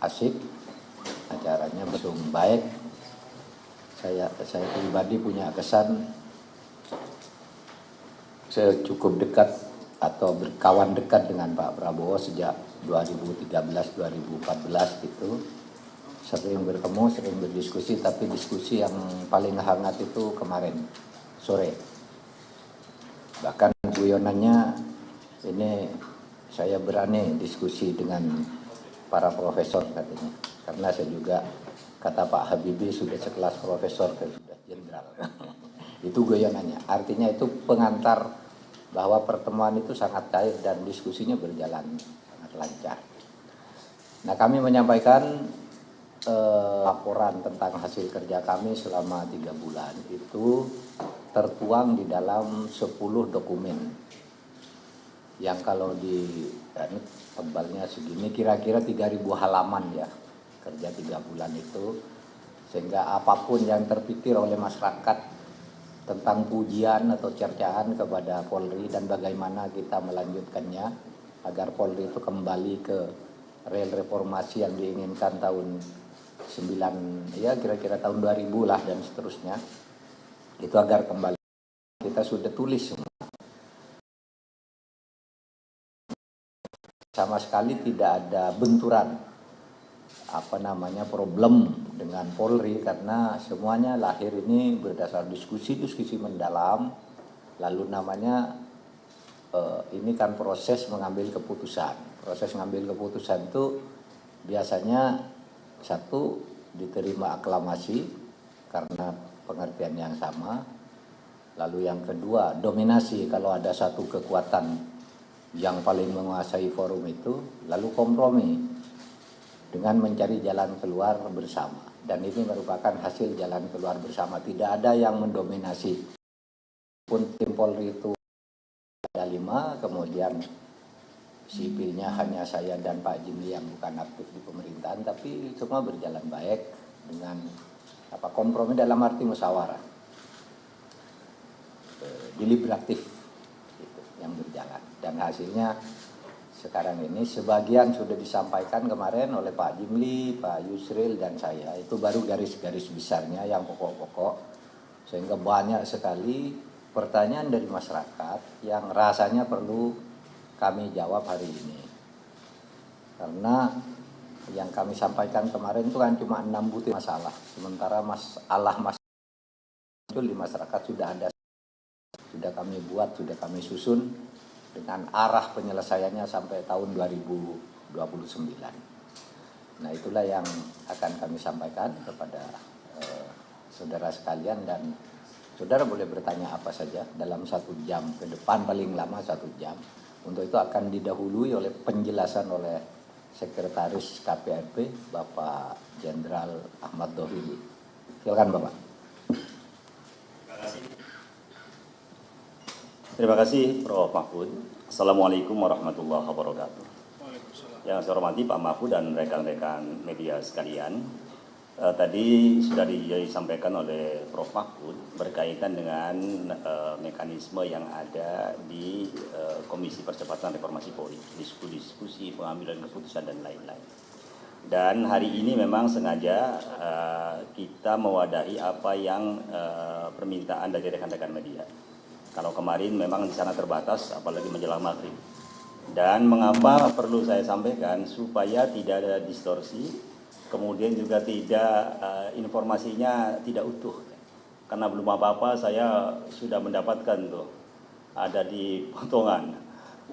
asik, acaranya berlangsung baik. Saya pribadi punya kesan saya cukup dekat atau berkawan dekat dengan Pak Prabowo sejak 2013-2014 gitu. Sering bertemu, sering berdiskusi, tapi diskusi yang paling hangat itu kemarin sore. Bahkan guyonannya ini saya berani diskusi dengan para profesor katanya. Karena saya juga, kata Pak Habibie, sudah sekelas profesor, sudah jenderal. Itu guyonannya. Artinya itu pengantar bahwa pertemuan itu sangat cair dan diskusinya berjalan sangat lancar. Nah, kami menyampaikan laporan tentang hasil kerja kami selama 3 bulan itu tertuang di dalam 10 dokumen yang kalau di tebalnya segini kira-kira 3.000 halaman ya kerja 3 bulan itu, sehingga apapun yang terpikir oleh masyarakat tentang pujian atau cercaan kepada Polri dan bagaimana kita melanjutkannya agar Polri itu kembali ke rel reformasi yang diinginkan tahun 9 ya kira-kira tahun 2000 lah dan seterusnya, itu agar kembali kita sudah tulis semua. Sama sekali tidak ada benturan problem dengan Polri karena semuanya lahir ini berdasar diskusi mendalam. Lalu ini kan proses mengambil keputusan. Proses mengambil keputusan itu biasanya satu diterima aklamasi karena pengertian yang sama. Lalu yang kedua dominasi kalau ada satu kekuatan yang paling menguasai forum itu, lalu kompromi dengan mencari jalan keluar bersama. Dan ini merupakan hasil jalan keluar bersama. Tidak ada yang mendominasi. Pun tim Polri itu ada 5, kemudian sipilnya hanya saya dan Pak Jimli yang bukan aktif di pemerintahan, tapi semua berjalan baik dengan kompromi dalam arti musyawarah, deliberatif gitu, yang berjalan. Dan hasilnya sekarang ini sebagian sudah disampaikan kemarin oleh Pak Jimli, Pak Yusril dan saya. Itu baru garis-garis besarnya yang pokok-pokok, sehingga banyak sekali pertanyaan dari masyarakat yang rasanya perlu kami jawab hari ini. Karena yang kami sampaikan kemarin itu kan cuma 6 butir masalah. Sementara masalah muncul di masyarakat sudah kami buat, sudah kami susun dengan arah penyelesaiannya sampai tahun 2029. Nah, itulah yang akan kami sampaikan kepada saudara sekalian, dan saudara boleh bertanya apa saja dalam 1 jam ke depan, paling lama 1 jam. Untuk itu akan didahului oleh penjelasan oleh Sekretaris KPRP Bapak Jenderal Ahmad Dhohiri. Silakan Bapak. Terima kasih Prof. Mahfud. Assalamualaikum warahmatullahi wabarakatuh. Yang saya hormati Pak Mahfud dan rekan-rekan media sekalian. Tadi sudah disampaikan oleh Prof. Mahfud berkaitan dengan mekanisme yang ada di Komisi Percepatan Reformasi Polri, diskusi, pengambilan keputusan dan lain-lain. Dan hari ini memang sengaja kita mewadahi apa yang permintaan dari rekan-rekan media. Kalau kemarin memang di sana terbatas, apalagi menjelang maghrib. Dan mengapa perlu saya sampaikan supaya tidak ada distorsi, kemudian juga tidak informasinya tidak utuh. Karena belum apa-apa saya sudah mendapatkan tuh ada di potongan,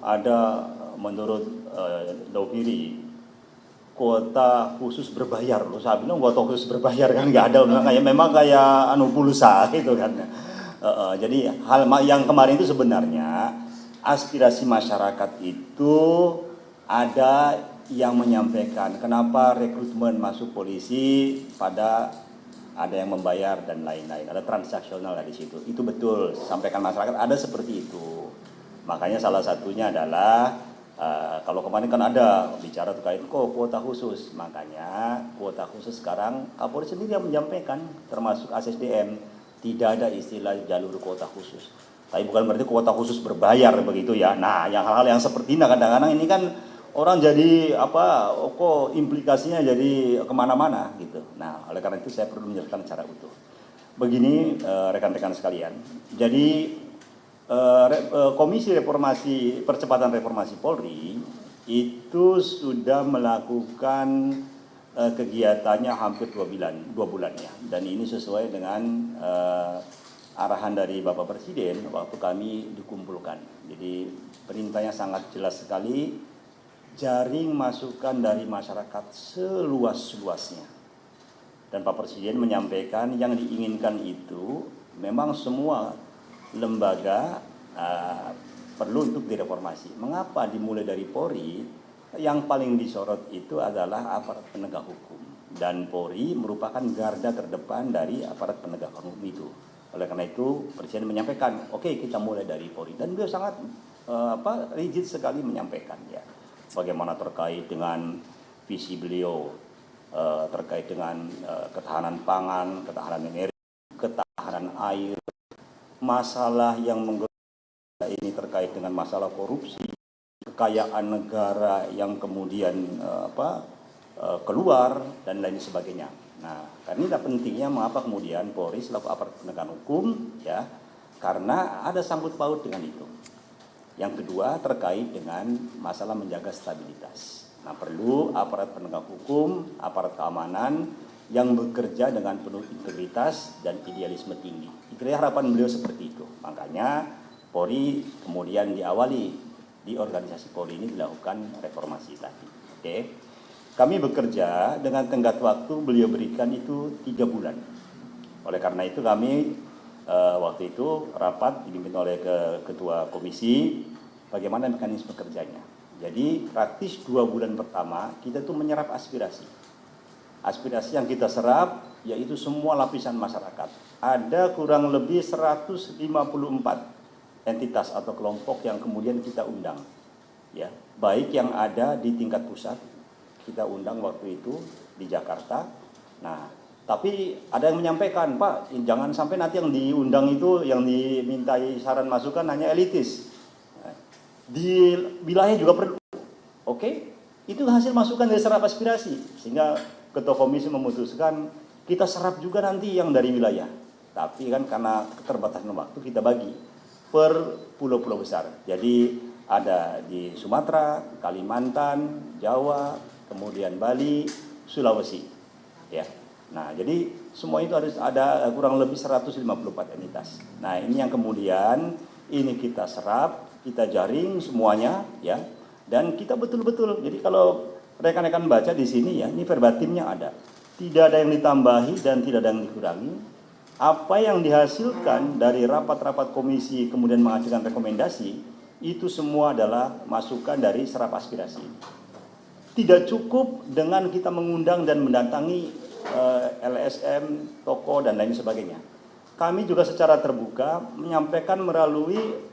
ada menurut Dhohiri kuota khusus berbayar. Loh, saya bilang kuota khusus berbayar kan nggak ada, memang kayak pulsa gitu kan. Jadi hal yang kemarin itu sebenarnya aspirasi masyarakat itu ada yang menyampaikan kenapa rekrutmen masuk polisi pada ada yang membayar dan lain-lain, ada transaksional di situ. Itu betul, sampaikan masyarakat ada seperti itu. Makanya salah satunya adalah kalau kemarin kan ada bicara terkait kuota khusus, makanya kuota khusus sekarang Kapolri sendiri yang menyampaikan, termasuk ASSDM. Tidak ada istilah jalur kuota khusus. Tapi bukan berarti kuota khusus berbayar begitu ya. Nah, yang hal-hal yang seperti ini kadang-kadang ini kan orang jadi apa, kok implikasinya jadi kemana-mana gitu. Nah, oleh karena itu saya perlu menjelaskan secara utuh. Begini rekan-rekan sekalian, jadi Komisi Reformasi Percepatan Reformasi Polri itu sudah melakukan kegiatannya hampir 2 bulan ya, dan ini sesuai dengan arahan dari Bapak Presiden waktu kami dikumpulkan. Jadi perintahnya sangat jelas sekali, jaring masukan dari masyarakat seluas-luasnya. Dan Pak Presiden menyampaikan yang diinginkan itu memang semua lembaga perlu untuk direformasi. Mengapa dimulai dari Polri? Yang paling disorot itu adalah aparat penegak hukum. Dan Polri merupakan garda terdepan dari aparat penegak hukum itu. Oleh karena itu Presiden menyampaikan, oke, kita mulai dari Polri. Dan beliau sangat rigid sekali menyampaikan ya, bagaimana terkait dengan visi beliau terkait dengan ketahanan pangan, ketahanan energi, ketahanan air, masalah yang menggerak ini terkait dengan masalah korupsi, kekayaan negara yang kemudian keluar dan lain sebagainya. Nah, karena ini pentingnya mengapa kemudian Polri selaku aparat penegak hukum ya, karena ada sangkut paut dengan itu. Yang kedua terkait dengan masalah menjaga stabilitas. Nah, perlu aparat penegak hukum, aparat keamanan yang bekerja dengan penuh integritas dan idealisme tinggi. Kira harapan beliau seperti itu. Makanya Polri kemudian diawali di organisasi Polri ini dilakukan reformasi tadi. Oke. Kami bekerja dengan tenggat waktu beliau berikan itu 3 bulan. Oleh karena itu kami waktu itu rapat dipimpin oleh ketua komisi bagaimana mekanisme kerjanya. Jadi praktis 2 bulan pertama kita tuh menyerap aspirasi. Aspirasi yang kita serap yaitu semua lapisan masyarakat. Ada kurang lebih 154 entitas atau kelompok yang kemudian kita undang. Ya, baik yang ada di tingkat pusat, kita undang waktu itu di Jakarta. Nah, tapi ada yang menyampaikan, Pak, jangan sampai nanti yang diundang itu, yang dimintai saran masukan hanya elitis. Di wilayah juga perlu. Oke, itu hasil masukan dari serap aspirasi. Sehingga Ketua Komisi memutuskan kita serap juga nanti yang dari wilayah. Tapi kan karena keterbatasan waktu kita bagi per pulau-pulau besar. Jadi ada di Sumatera, Kalimantan, Jawa, kemudian Bali, Sulawesi. Ya. Nah, jadi semua itu harus ada kurang lebih 154 entitas. Nah, ini yang kemudian ini kita serap, kita jaring semuanya ya. Dan kita betul-betul, jadi kalau rekan-rekan baca di sini ya, ini verbatimnya ada. Tidak ada yang ditambahi dan tidak ada yang dikurangi. Apa yang dihasilkan dari rapat-rapat komisi kemudian mengajukan rekomendasi, itu semua adalah masukan dari serap aspirasi. Tidak cukup dengan kita mengundang dan mendatangi LSM, toko dan lain sebagainya. Kami juga secara terbuka menyampaikan melalui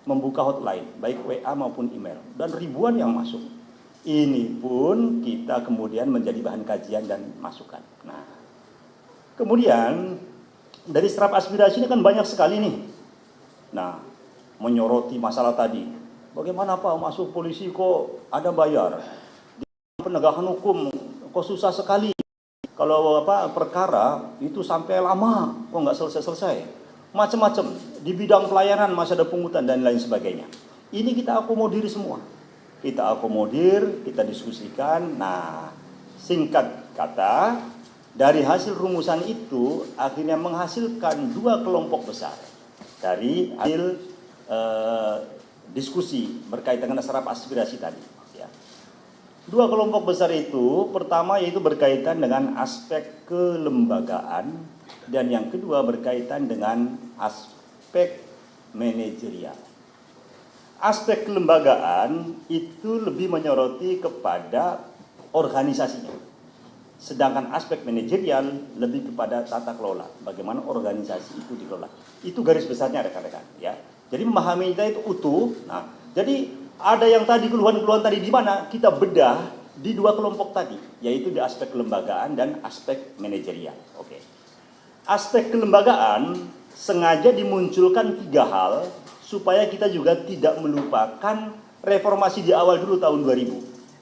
membuka hotline, baik WA maupun email, dan ribuan yang masuk. Ini pun kita kemudian menjadi bahan kajian dan masukan. Nah, kemudian dari serap aspirasi ini kan banyak sekali nih. Nah, menyoroti masalah tadi. Bagaimana Pak masuk polisi kok ada bayar? Di penegakan hukum kok susah sekali. Kalau perkara itu sampai lama kok nggak selesai-selesai. Macam-macam di bidang pelayanan masih ada pungutan dan lain sebagainya. Ini kita akomodir semua. Kita akomodir, kita diskusikan. Nah, singkat kata, dari hasil rumusan itu akhirnya menghasilkan 2 kelompok besar dari hasil diskusi berkaitan dengan serap aspirasi tadi. Ya. 2 kelompok besar itu, pertama yaitu berkaitan dengan aspek kelembagaan. Dan yang kedua berkaitan dengan aspek manajerial. Aspek kelembagaan itu lebih menyoroti kepada organisasinya. Sedangkan aspek manajerial lebih kepada tata kelola, bagaimana organisasi itu dikelola. Itu garis besarnya rekan-rekan ya. Jadi memahaminya itu utuh. Nah, jadi ada yang tadi keluhan-keluhan tadi di mana kita bedah di 2 kelompok tadi, yaitu di aspek kelembagaan dan aspek manajerial. Oke. Aspek kelembagaan sengaja dimunculkan 3 hal supaya kita juga tidak melupakan reformasi di awal dulu tahun 2000.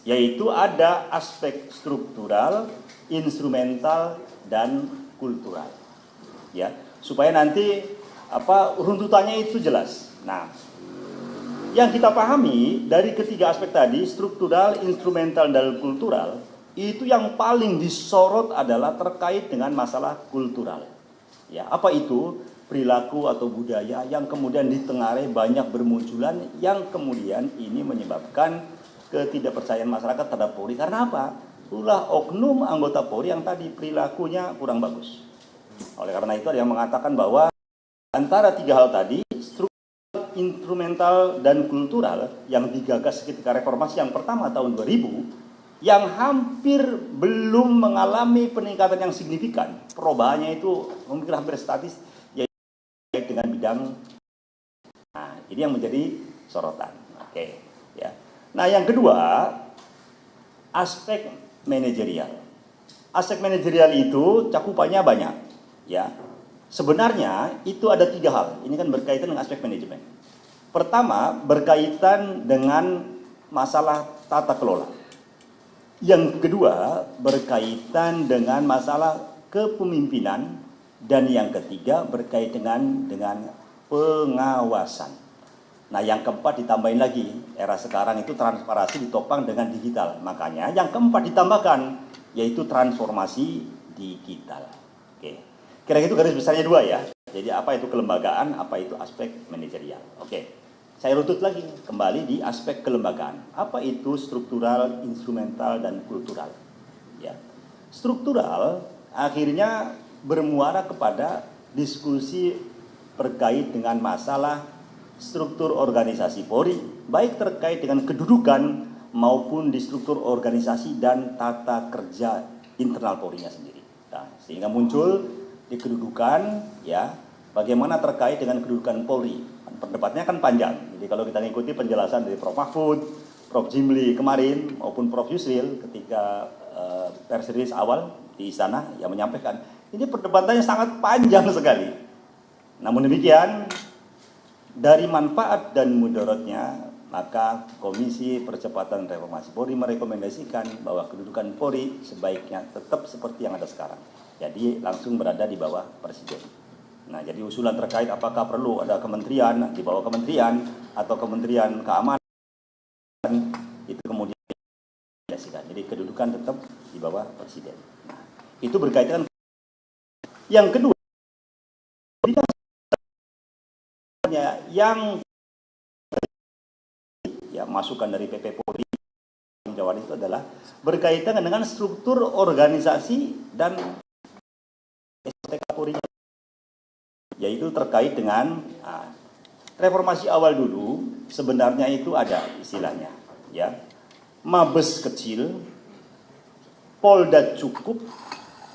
yaitu ada aspek struktural, instrumental, dan kultural. Ya, supaya nanti runtutannya itu jelas. Nah, yang kita pahami dari ketiga aspek tadi, struktural, instrumental, dan kultural, itu yang paling disorot adalah terkait dengan masalah kultural. Ya, apa itu? Perilaku atau budaya yang kemudian ditengarai banyak bermunculan, yang kemudian ini menyebabkan ketidakpercayaan masyarakat terhadap Polri. Karena apa? Ulah oknum anggota Polri yang tadi perilakunya kurang bagus. Oleh karena itu ada yang mengatakan bahwa antara tiga hal tadi, struktural, instrumental, dan kultural yang digagas ketika reformasi yang pertama tahun 2000, yang hampir belum mengalami peningkatan yang signifikan, perubahannya itu mungkin hampir statis, yaitu dengan bidang. Nah, ini yang menjadi sorotan. Oke, ya. Nah, yang kedua, aspek manajerial. Aspek manajerial itu cakupannya banyak, ya. Sebenarnya itu ada tiga hal. Ini kan berkaitan dengan aspek manajemen. Pertama, berkaitan dengan masalah tata kelola. Yang kedua, berkaitan dengan masalah kepemimpinan. Dan yang ketiga, berkaitan dengan pengawasan. Nah, yang keempat ditambahin lagi, era sekarang itu transparansi ditopang dengan digital. Makanya yang keempat ditambahkan, yaitu transformasi digital. Oke. Kira-kira itu garis besarnya dua ya. Jadi apa itu kelembagaan, apa itu aspek manajerial. Oke. Saya runtut lagi kembali di aspek kelembagaan. Apa itu struktural, instrumental, dan kultural. Ya. Struktural akhirnya bermuara kepada diskusi terkait dengan masalah struktur organisasi Polri, baik terkait dengan kedudukan maupun di struktur organisasi dan tata kerja internal Polri-nya sendiri. Nah, sehingga muncul di kedudukan, ya, bagaimana terkait dengan kedudukan Polri. Perdebatannya kan panjang. Jadi kalau kita mengikuti penjelasan dari Prof. Mahfud, Prof. Jimli kemarin maupun Prof. Yusril ketika press release awal di istana yang menyampaikan, ini perdebatannya sangat panjang sekali. Namun demikian, dari manfaat dan mudaratnya, maka Komisi Percepatan Reformasi Polri merekomendasikan bahwa kedudukan Polri sebaiknya tetap seperti yang ada sekarang. Jadi langsung berada di bawah Presiden. Nah, jadi usulan terkait apakah perlu ada kementerian di bawah kementerian atau kementerian keamanan, itu kemudian direkomendasikan. Jadi kedudukan tetap di bawah Presiden. Nah, itu berkaitan. Yang kedua, yang ya masukan dari PP Polri Jawa itu adalah berkaitan dengan struktur organisasi dan STK Polri, yaitu terkait dengan reformasi awal dulu. Sebenarnya itu ada istilahnya, ya, Mabes kecil, Polda cukup,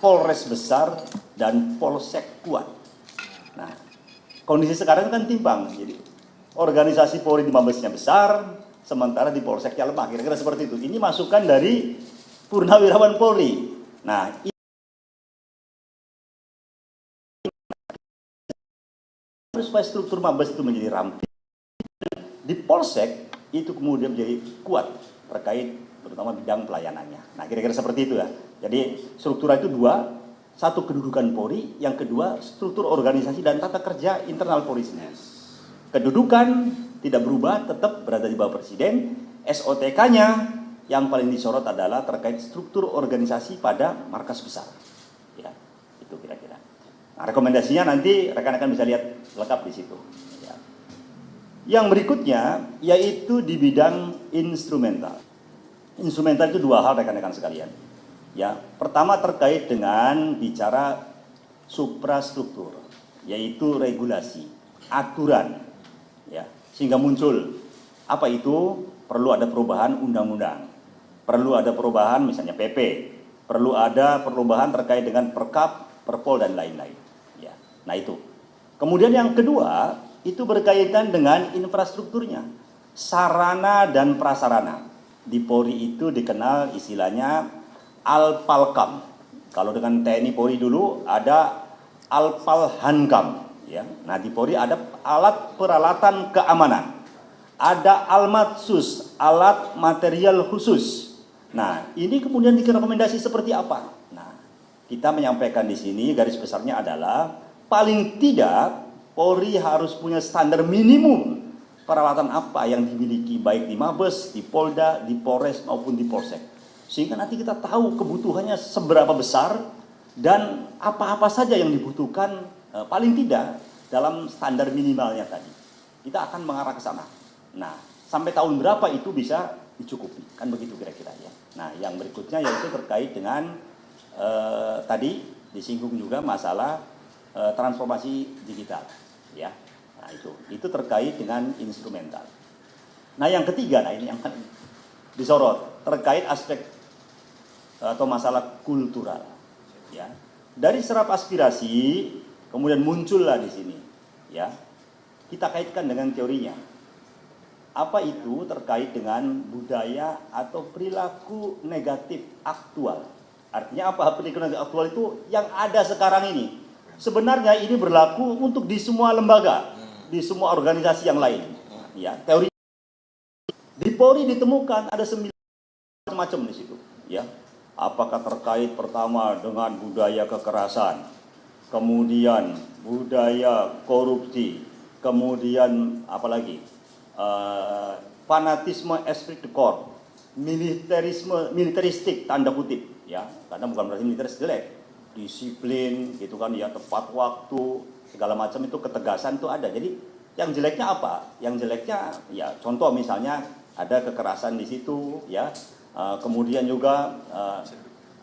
Polres besar, dan Polsek kuat. Nah, kondisi sekarang kan timpang, jadi organisasi Polri di Mabesnya besar, sementara di Polseknya lemah, kira-kira seperti itu. Ini masukan dari purnawirawan Polri. Nah, supaya struktur Mabes itu menjadi ramping, di Polsek itu kemudian menjadi kuat terkait terutama bidang pelayanannya. Nah, kira-kira seperti itu ya. Jadi struktur itu dua, satu kedudukan Polri, yang kedua struktur organisasi dan tata kerja internal Polri sendiri. Kedudukan tidak berubah, tetap berada di bawah Presiden. SOTK-nya yang paling disorot adalah terkait struktur organisasi pada markas besar. Ya, itu kira-kira. Nah, rekomendasinya nanti rekan-rekan bisa lihat lengkap di situ. Ya. Yang berikutnya yaitu di bidang instrumental. Instrumental itu dua hal rekan-rekan sekalian. Ya, pertama terkait dengan bicara suprastruktur, yaitu regulasi, aturan, ya, sehingga muncul apa itu, perlu ada perubahan undang-undang, perlu ada perubahan misalnya PP, perlu ada perubahan terkait dengan Perkap, Perpol, dan lain-lain. Ya, nah itu. Kemudian yang kedua itu berkaitan dengan infrastrukturnya, sarana dan prasarana. Di Polri itu dikenal istilahnya Alpalkam. Kalau dengan TNI Polri dulu ada Alpalhankam, ya. Nah, di Polri ada alat peralatan keamanan. Ada Almatsus, alat material khusus. Nah, ini kemudian direkomendasi seperti apa? Nah, kita menyampaikan di sini garis besarnya adalah paling tidak Polri harus punya standar minimum peralatan apa yang dimiliki baik di Mabes, di Polda, di Polres maupun di Polsek. Sehingga nanti kita tahu kebutuhannya seberapa besar dan apa-apa saja yang dibutuhkan paling tidak dalam standar minimalnya tadi. Kita akan mengarah ke sana. Nah, sampai tahun berapa itu bisa dicukupi? Kan begitu kira-kira ya. Nah, yang berikutnya yaitu terkait dengan tadi disinggung juga masalah transformasi digital, ya. Nah, itu terkait dengan instrumental. Nah, yang ketiga, nah ini yang disorot terkait aspek atau masalah kultural, ya. Dari serap aspirasi kemudian muncullah di sini, ya. Kita kaitkan dengan teorinya. Apa itu terkait dengan budaya atau perilaku negatif aktual? Artinya apa perilaku negatif aktual itu yang ada sekarang ini? Sebenarnya ini berlaku untuk di semua lembaga, di semua organisasi yang lain. Ya, teori di Polri ditemukan ada 9 macam di situ. Ya, apakah terkait pertama dengan budaya kekerasan, kemudian budaya korupsi, kemudian apalagi fanatisme esprit de corps, militeristik tanda kutip, ya, karena bukan berarti militer jelek, disiplin gitu kan, ya, tepat waktu, segala macam itu ketegasan itu ada. Jadi yang jeleknya apa? Yang jeleknya ya contoh misalnya ada kekerasan di situ, ya, kemudian juga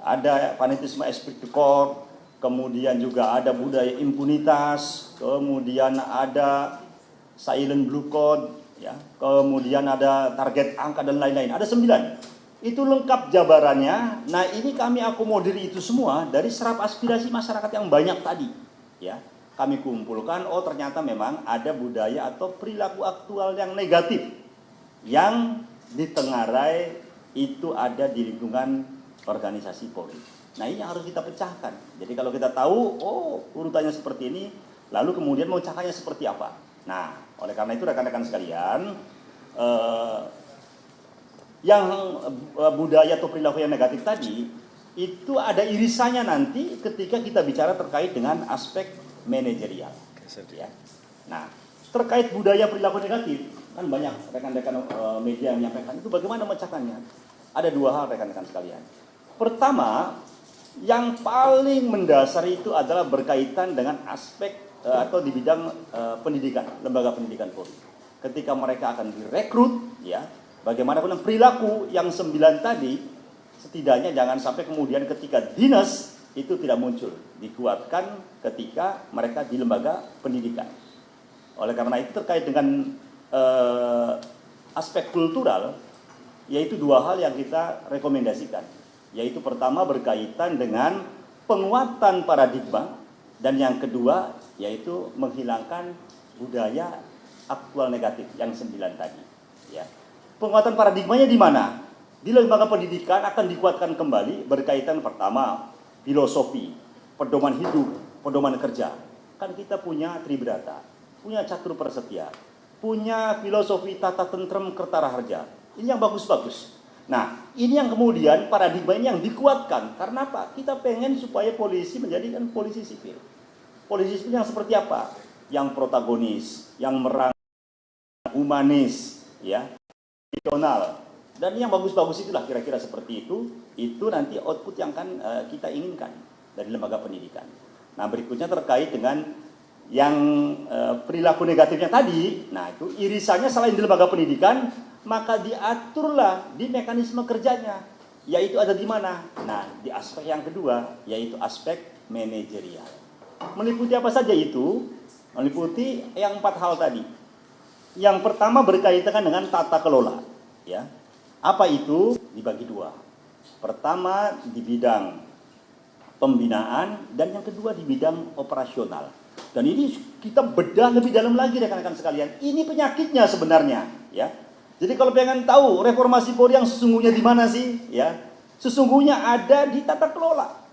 ada fanatisme esprit de corps, kemudian juga ada budaya impunitas, kemudian ada silent blue code, ya, kemudian ada target angka dan lain-lain. Ada 9. Itu lengkap jabarannya. Nah, ini kami akomodir itu semua dari serap aspirasi masyarakat yang banyak tadi, ya. Kami kumpulkan, oh ternyata memang ada budaya atau perilaku aktual yang negatif yang ditengarai itu ada di lingkungan organisasi Polri. Nah, ini yang harus kita pecahkan. Jadi kalau kita tahu, oh urutannya seperti ini, lalu kemudian memecahkannya seperti apa. Nah, oleh karena itu rekan-rekan sekalian, yang budaya atau perilaku yang negatif tadi, itu ada irisannya nanti ketika kita bicara terkait dengan aspek manajerial. Ya. Nah, terkait budaya perilaku negatif, kan banyak rekan-rekan media yang menyampaikan, itu bagaimana memecahkannya? Ada 2 hal rekan-rekan sekalian. Pertama, yang paling mendasar itu adalah berkaitan dengan aspek atau di bidang pendidikan, lembaga pendidikan Polri. Ketika mereka akan direkrut, ya, bagaimanapun perilaku yang 9 tadi, setidaknya jangan sampai kemudian ketika dinas itu tidak muncul, dikuatkan ketika mereka di lembaga pendidikan. Oleh karena itu terkait dengan aspek kultural, yaitu 2 hal yang kita rekomendasikan, yaitu pertama berkaitan dengan penguatan paradigma, dan yang kedua yaitu menghilangkan budaya aktual negatif yang 9 tadi. Ya. Penguatan paradigmanya di mana? Di lembaga pendidikan akan dikuatkan kembali berkaitan pertama filosofi, pedoman hidup, pedoman kerja. Kan kita punya Tribrata, punya Catur Persetia, punya filosofi tata tentrem Kertaraharja. Ini yang bagus-bagus. Nah, ini yang kemudian paradigma ini yang dikuatkan. Karena apa? Kita pengen supaya polisi menjadi polisi sipil. Polisi sipil yang seperti apa? Yang protagonis, yang merangkul, humanis, ya, nasional. Dan yang bagus-bagus itulah kira-kira seperti itu nanti output yang akan kita inginkan dari lembaga pendidikan. Nah, berikutnya terkait dengan yang perilaku negatifnya tadi, nah itu irisannya selain di lembaga pendidikan, maka diaturlah di mekanisme kerjanya, yaitu ada di mana? Nah, di aspek yang kedua, yaitu aspek manajerial. Meliputi apa saja itu? Meliputi yang 4 hal tadi. Yang pertama berkaitan dengan tata kelola, ya. Apa itu? Dibagi 2. Pertama di bidang pembinaan dan yang kedua di bidang operasional. Dan ini kita bedah lebih dalam lagi rekan-rekan sekalian. Ini penyakitnya sebenarnya, ya. Jadi kalau pengen tahu reformasi Polri yang sesungguhnya di mana sih, ya? Sesungguhnya ada di tata kelola.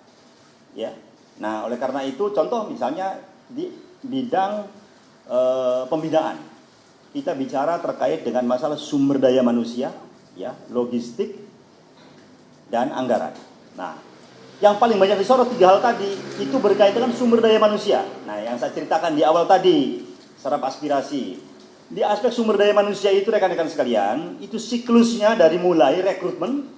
Ya. Nah, oleh karena itu contoh misalnya di bidang pembinaan. Kita bicara terkait dengan masalah sumber daya manusia, ya, logistik, dan anggaran. Nah, yang paling banyak disorot 3 hal tadi itu berkaitan dengan sumber daya manusia. Nah, yang saya ceritakan di awal tadi, serap aspirasi. Di aspek sumber daya manusia itu rekan-rekan sekalian, itu siklusnya dari mulai rekrutmen,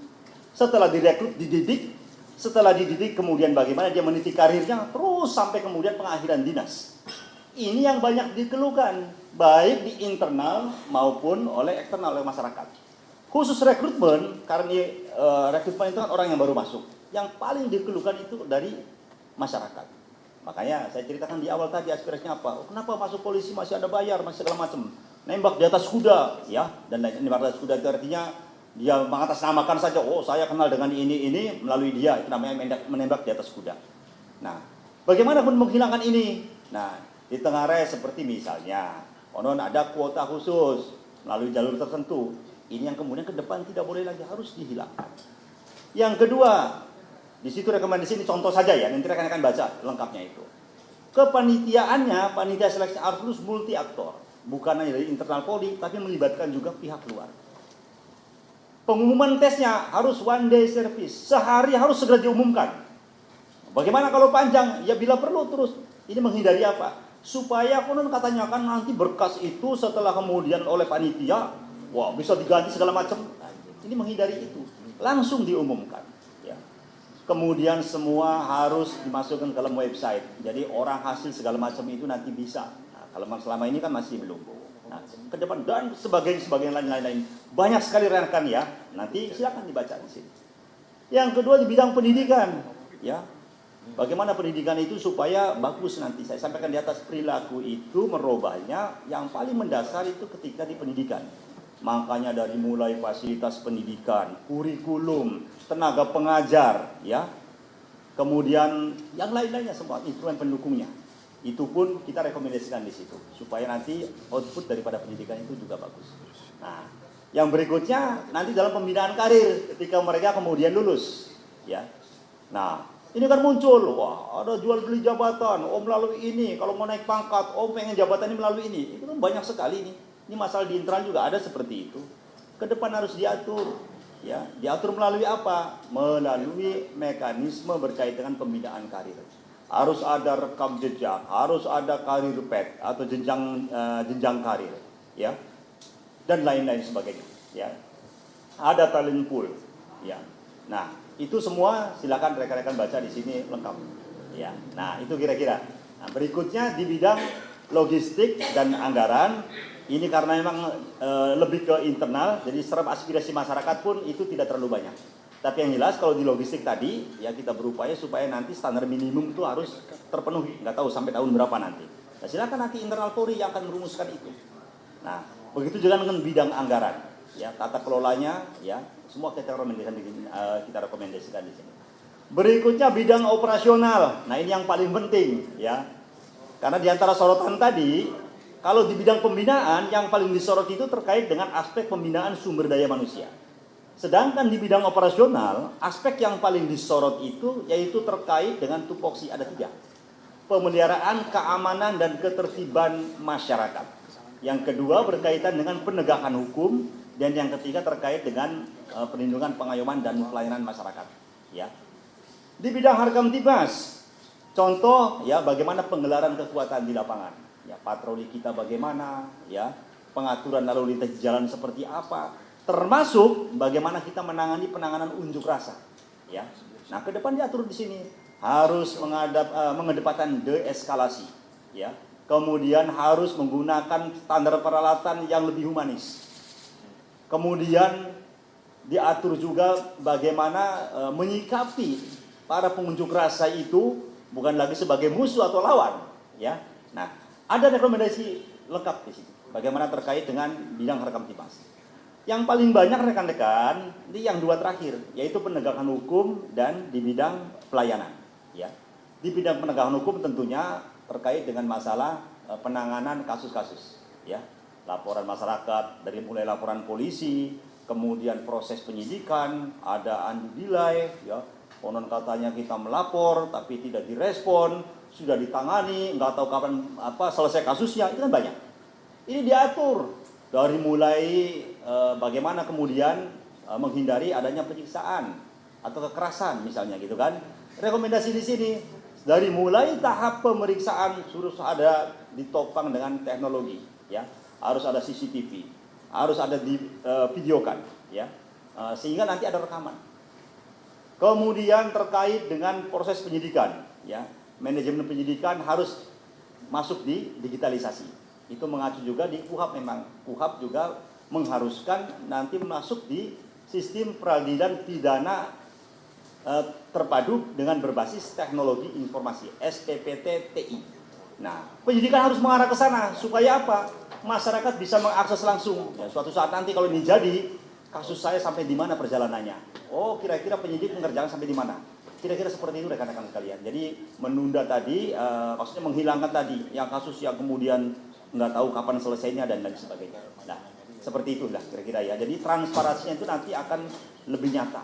setelah direkrut dididik, setelah dididik kemudian bagaimana dia meniti karirnya, terus sampai kemudian pengakhiran dinas. Ini yang banyak dikeluhkan, baik di internal maupun oleh eksternal, oleh masyarakat. Khusus rekrutmen, karena rekrutmen itu kan orang yang baru masuk. Yang paling dikeluhkan itu dari masyarakat. Makanya saya ceritakan di awal tadi aspirasinya apa. Kenapa masuk polisi masih ada bayar, masih segala macam. Nembak di atas kuda, ya. Dan nembak di atas kuda itu artinya dia mengatasnamakan saja, oh saya kenal dengan ini melalui dia. Itu namanya menembak di atas kuda. Nah, bagaimana pun menghilangkan ini? Nah, di tengah res seperti misalnya, konon ada kuota khusus melalui jalur tertentu. Ini yang kemudian ke depan tidak boleh lagi, harus dihilangkan. Yang kedua, di situ rekomendasi ini contoh saja ya, nanti rekan-rekan baca lengkapnya itu. Kepanitiaannya, panitia seleksi harus multi aktor, bukan hanya dari internal Polri, tapi melibatkan juga pihak luar. Pengumuman tesnya harus one day service, sehari harus segera diumumkan. Bagaimana kalau panjang? Ya bila perlu terus. Ini menghindari apa? Supaya konon katanya kan nanti berkas itu setelah kemudian oleh panitia, wah bisa diganti segala macam. Ini menghindari itu, langsung diumumkan. Kemudian semua harus dimasukkan ke dalam website. Jadi orang hasil segala macam itu nanti bisa. Nah, kalau selama ini kan masih belum. Nah, ke depan dan sebagainya lain-lain. Banyak sekali rekan ya. Nanti silakan dibaca di sini. Yang kedua di bidang pendidikan, ya. Bagaimana pendidikan itu supaya bagus nanti. Saya sampaikan di atas perilaku itu merubahnya. Yang paling mendasar itu ketika di pendidikan. Makanya dari mulai fasilitas pendidikan, kurikulum, tenaga pengajar, ya, kemudian yang lain-lainnya semua instrumen pendukungnya. Itu pun kita rekomendasikan di situ supaya nanti output daripada pendidikan itu juga bagus. Nah, yang berikutnya nanti dalam pembinaan karir ketika mereka kemudian lulus, ya. Nah, ini kan muncul, wah ada jual beli jabatan, oh melalui ini, kalau mau naik pangkat, oh pengen jabatan ini melalui ini. Itu kan banyak sekali nih. Ini masalah di internal juga ada seperti itu. Ke depan harus diatur, ya. Diatur melalui apa? Melalui mekanisme berkaitan dengan pembinaan karir. Harus ada rekam jejak, harus ada karir path atau jenjang karir, ya. Dan lain-lain sebagainya, ya. Ada talent pool, ya. Nah, itu semua silakan rekan-rekan baca di sini lengkap, ya. Nah, itu kira-kira. Nah, berikutnya di bidang logistik dan anggaran. Ini karena memang lebih ke internal, jadi serap aspirasi masyarakat pun itu tidak terlalu banyak. Tapi yang jelas kalau di logistik tadi, ya kita berupaya supaya nanti standar minimum itu harus terpenuhi. Nggak tahu sampai tahun berapa nanti. Nah, silakan nanti internal Polri yang akan merumuskan itu. Nah, begitu juga dengan bidang anggaran, ya tata kelolanya, ya semua kita rekomendasikan di sini. Berikutnya bidang operasional. Nah, ini yang paling penting, ya. Karena di antara sorotan tadi, kalau di bidang pembinaan, yang paling disorot itu terkait dengan aspek pembinaan sumber daya manusia. Sedangkan di bidang operasional, aspek yang paling disorot itu yaitu terkait dengan tupoksi ada 3. Pemeliharaan keamanan dan ketertiban masyarakat. Yang kedua berkaitan dengan penegakan hukum. Dan yang ketiga terkait dengan perlindungan, pengayoman, dan pelayanan masyarakat. Ya. Di bidang Harkamtibmas, contoh ya bagaimana penggelaran kekuatan di lapangan. Ya, patroli kita bagaimana, ya, pengaturan lalu lintas jalan seperti apa, termasuk bagaimana kita menangani penanganan unjuk rasa, ya. Nah, ke depan diatur di sini harus mengedepankan deeskalasi, ya. Kemudian harus menggunakan standar peralatan yang lebih humanis. Kemudian diatur juga bagaimana menyikapi para pengunjuk rasa itu bukan lagi sebagai musuh atau lawan, ya. Nah, ada rekomendasi lengkap di sini. Bagaimana terkait dengan bidang Harkamtibmas. Yang paling banyak rekan-rekan ini yang 2 terakhir, yaitu penegakan hukum dan di bidang pelayanan. Ya, di bidang penegakan hukum tentunya terkait dengan masalah penanganan kasus-kasus. Ya, laporan masyarakat dari mulai laporan polisi, kemudian proses penyidikan, ada undue delay, ya. Konon katanya kita melapor tapi tidak direspon, sudah ditangani, nggak tahu kapan selesai kasusnya, itu kan banyak. Ini diatur dari mulai bagaimana kemudian menghindari adanya penyiksaan, atau kekerasan misalnya gitu kan. Rekomendasi di sini dari mulai tahap pemeriksaan harus ada ditopang dengan teknologi, ya, harus ada CCTV, harus ada di videokan, ya, sehingga nanti ada rekaman. Kemudian terkait dengan proses penyidikan, ya, manajemen penyidikan harus masuk di digitalisasi. Itu mengacu juga di KUHP memang. KUHP juga mengharuskan nanti masuk di sistem peradilan pidana terpadu dengan berbasis teknologi informasi SPPT-TI. Nah, penyidikan harus mengarah ke sana supaya apa? Masyarakat bisa mengakses langsung. Ya, suatu saat nanti kalau ini jadi, kasus saya sampai di mana perjalanannya? Oh, kira-kira penyidik mengerjakan sampai di mana? Kira-kira seperti itu rekan-rekan sekalian. Jadi menunda tadi, maksudnya menghilangkan tadi yang kasus yang kemudian nggak tahu kapan selesainya dan lain sebagainya. Nah, seperti itulah kira-kira ya. Jadi transparansinya itu nanti akan lebih nyata.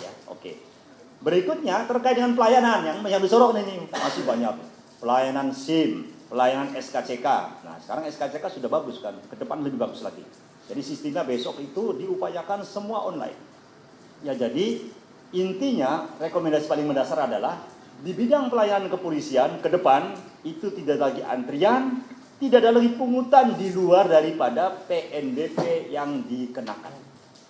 Ya, oke. Berikutnya terkait dengan pelayanan yang disorot ini masih banyak. Pelayanan SIM, pelayanan SKCK. Nah, sekarang SKCK sudah bagus kan, ke depan lebih bagus lagi. Jadi sistemnya besok itu diupayakan semua online. Ya, jadi intinya rekomendasi paling mendasar adalah di bidang pelayanan kepolisian ke depan itu tidak lagi antrian, tidak ada lagi pungutan di luar daripada PNBP yang dikenakan.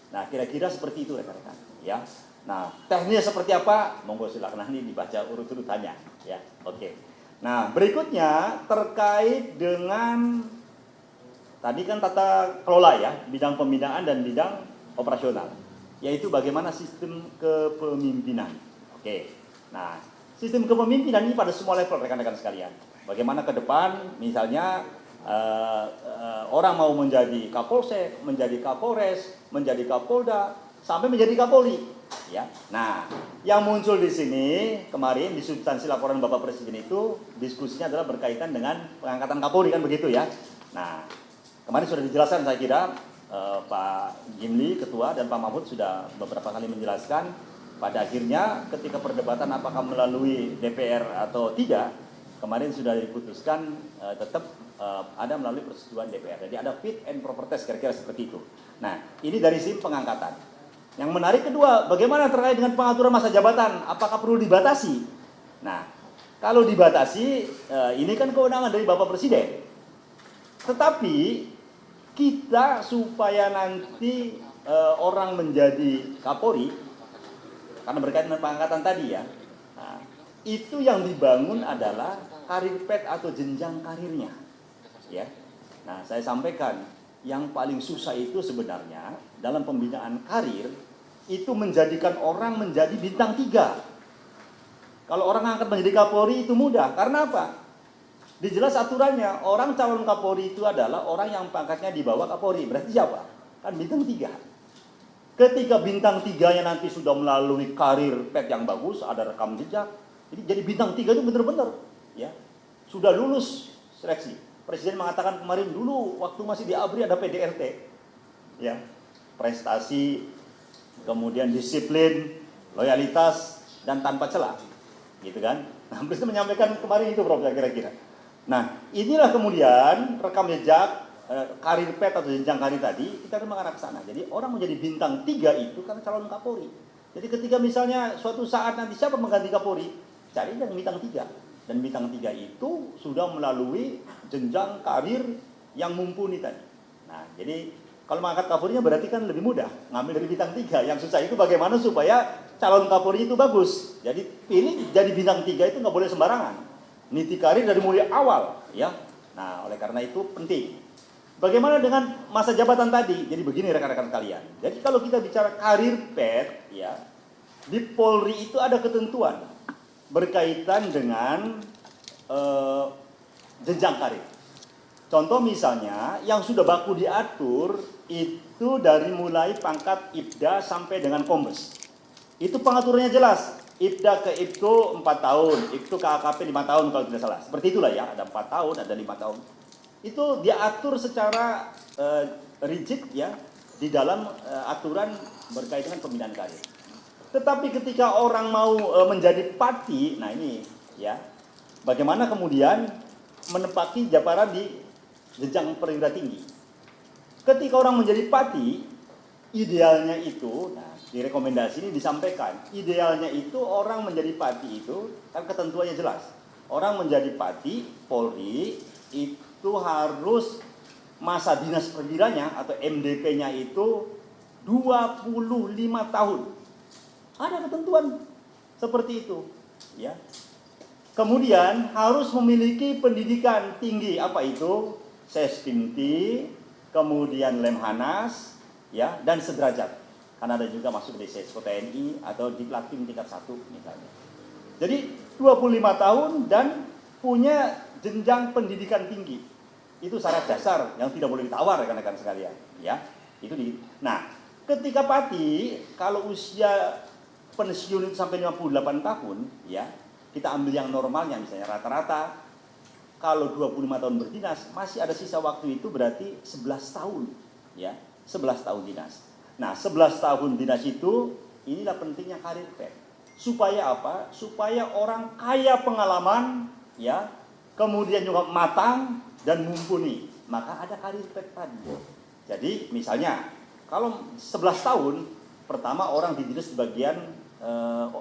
Nah, kira-kira seperti itu rekan-rekan, ya. Nah, teknisnya seperti apa? Monggo silakan nanti dibaca urut-urutannya, ya. Oke. Nah, berikutnya terkait dengan tadi kan tata kelola ya, bidang pembinaan dan bidang operasional, yaitu bagaimana sistem kepemimpinan. Oke. Nah, sistem kepemimpinan ini pada semua level rekan-rekan sekalian. Bagaimana ke depan, misalnya orang mau menjadi Kapolsek, menjadi Kapolres, menjadi Kapolda, sampai menjadi Kapolri. Ya, nah, yang muncul di sini kemarin di substansi laporan Bapak Presiden itu diskusinya adalah berkaitan dengan pengangkatan Kapolri kan begitu ya. Nah, kemarin sudah dijelaskan saya kira Pak Gimli Ketua dan Pak Mahfud sudah beberapa kali menjelaskan. Pada akhirnya ketika perdebatan apakah melalui DPR atau tidak, kemarin sudah diputuskan tetap ada melalui persetujuan DPR. Jadi ada fit and proper test kira-kira seperti itu. Nah, ini dari sisi pengangkatan. Yang menarik kedua, bagaimana terkait dengan pengaturan masa jabatan? Apakah perlu dibatasi? Nah, kalau dibatasi, ini kan kewenangan dari Bapak Presiden. Tetapi kita supaya nanti orang menjadi Kapolri, karena berkaitan dengan pengangkatan tadi ya, nah, itu yang dibangun adalah karir pet atau jenjang karirnya. Ya, nah saya sampaikan yang paling susah itu sebenarnya dalam pembinaan karir itu menjadikan orang menjadi bintang 3. Kalau orang angkat menjadi Kapolri itu mudah. Karena apa? Dijelas aturannya, orang calon Kapolri itu adalah orang yang pangkatnya di bawah Kapolri. Berarti siapa? Kan bintang 3. Ketika bintang 3-nya nanti sudah melalui karir pet yang bagus, ada rekam jejak. Jadi bintang 3 itu benar-benar ya, sudah lulus seleksi. Presiden mengatakan kemarin dulu waktu masih di ABRI ada PDRT. Ya. Prestasi, kemudian disiplin, loyalitas, dan tanpa celah, gitu kan? Nah, Presiden menyampaikan kemarin itu, Prof, kira-kira. Nah, inilah kemudian rekam jejak, karir pet atau jenjang karir tadi, kita harus mengarah ke sana. Jadi orang menjadi bintang 3 itu karena calon Kapolri. Jadi ketika misalnya suatu saat nanti siapa mengganti Kapolri, cari yang bintang 3. Dan bintang 3 itu sudah melalui jenjang karir yang mumpuni tadi. Nah, jadi kalau mengangkat Kapolrinya berarti kan lebih mudah, ngambil dari bintang 3. Yang susah itu bagaimana supaya calon Kapolri itu bagus. Jadi pilih jadi bintang 3 itu nggak boleh sembarangan. Niti karir dari mulai awal, ya. Nah, oleh karena itu penting. Bagaimana dengan masa jabatan tadi? Jadi begini rekan-rekan kalian. Jadi kalau kita bicara karir pet, ya, di Polri itu ada ketentuan berkaitan dengan jenjang karir. Contoh misalnya yang sudah baku diatur itu dari mulai pangkat Ibda sampai dengan Kombes. Itu pengaturannya jelas. Ibda ke Ibtu 4 tahun, Ibtu ke AKP 5 tahun kalau tidak salah. Seperti itulah ya, ada 4 tahun, ada 5 tahun. Itu diatur secara rigid ya di dalam aturan berkaitan dengan pembinaan karir. Tetapi ketika orang mau menjadi pati, nah ini ya, bagaimana kemudian menempati jabatan di jenjang perwira tinggi. Ketika orang menjadi pati, idealnya itu, nah di rekomendasi ini disampaikan, idealnya itu orang menjadi pati itu, kan ketentuannya jelas. Orang menjadi pati Polri itu harus masa dinas perwiranya atau MDP-nya itu 25 tahun. Ada ketentuan seperti itu, ya. Kemudian harus memiliki pendidikan tinggi, apa itu? Sestimti, kemudian Lemhanas, ya, dan sederajat. Karena ada juga masuk di Sesko TNI atau di Platin tingkat 1 misalnya. Jadi 25 tahun dan punya jenjang pendidikan tinggi. Itu syarat dasar yang tidak boleh ditawar rekan-rekan sekalian, ya. Nah, ketika pati kalau usia pensiun itu sampai 58 tahun, ya, kita ambil yang normalnya misalnya rata-rata kalau 25 tahun berdinas masih ada sisa waktu itu berarti 11 tahun, ya, 11 tahun dinas. Nah, 11 tahun dinas itu inilah pentingnya karir pet. Supaya apa? Supaya orang kaya pengalaman, ya, kemudian juga matang dan mumpuni. Maka ada karir pet tadi. Jadi misalnya kalau 11 tahun pertama orang didinas di bagian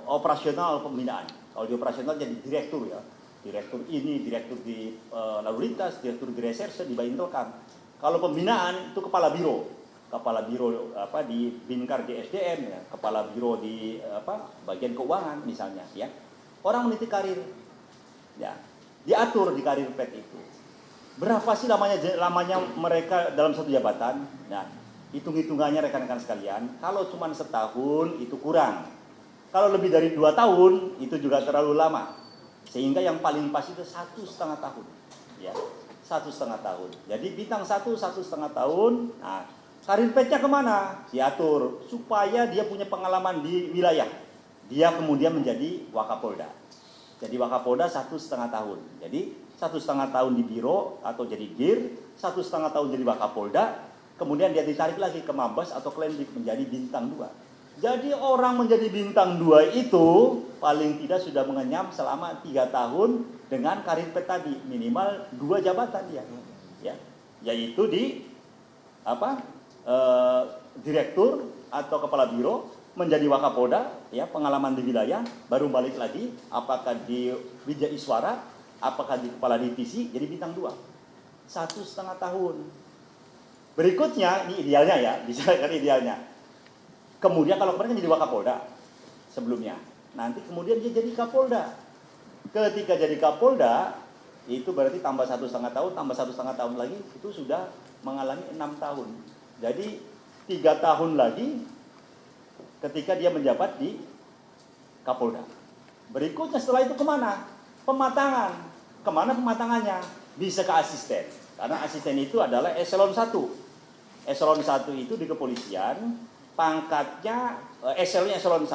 operasional pembinaan. Kalau di operasional jadi direktur, ya, direktur ini, direktur di lalu lintas, direktur di reserse, di Baintelkam. Kalau pembinaan itu kepala biro di Binkar di SDM, ya, kepala biro di bagian keuangan misalnya, ya. Orang meniti karir, ya, diatur di karir pet itu. Berapa sih lamanya mereka dalam satu jabatan? Nah, hitung-hitungannya rekan-rekan sekalian, kalau cuma setahun itu kurang. Kalau lebih dari 2 tahun itu juga terlalu lama. Sehingga yang paling pas itu 1,5 tahun, ya, 1,5 tahun. Jadi bintang 1,5 tahun. Nah, karir petnya kemana? Diatur supaya dia punya pengalaman di wilayah. Dia kemudian menjadi Wakapolda. Jadi Wakapolda 1,5 tahun. Jadi 1,5 tahun di biro atau jadi dir, 1,5 tahun jadi Wakapolda. Kemudian dia ditarik lagi ke Mabes atau Klemdik menjadi bintang 2. Jadi orang menjadi bintang 2 itu paling tidak sudah mengenyam selama 3 tahun dengan karir pet tadi, minimal 2 jabatan dia, ya, yaitu di direktur atau kepala biro, menjadi Wakapolda, ya, pengalaman di wilayah, baru balik lagi, apakah di Widya Iswara, apakah di kepala divisi, jadi bintang 2, 1,5 tahun. Berikutnya, ini idealnya, ya, bisa kan idealnya. Kemudian kalau kemarin jadi Wakapolda sebelumnya, nanti kemudian dia jadi Kapolda. Ketika jadi Kapolda, itu berarti tambah 1,5 tahun, tambah 1,5 tahun lagi, itu sudah mengalami 6 tahun. Jadi 3 tahun lagi ketika dia menjabat di Kapolda. Berikutnya setelah itu kemana? Pematangan. Kemana pematangannya? Bisa ke asisten. Karena asisten itu adalah eselon 1. Eselon 1 itu di kepolisian, pangkatnya eselon 1,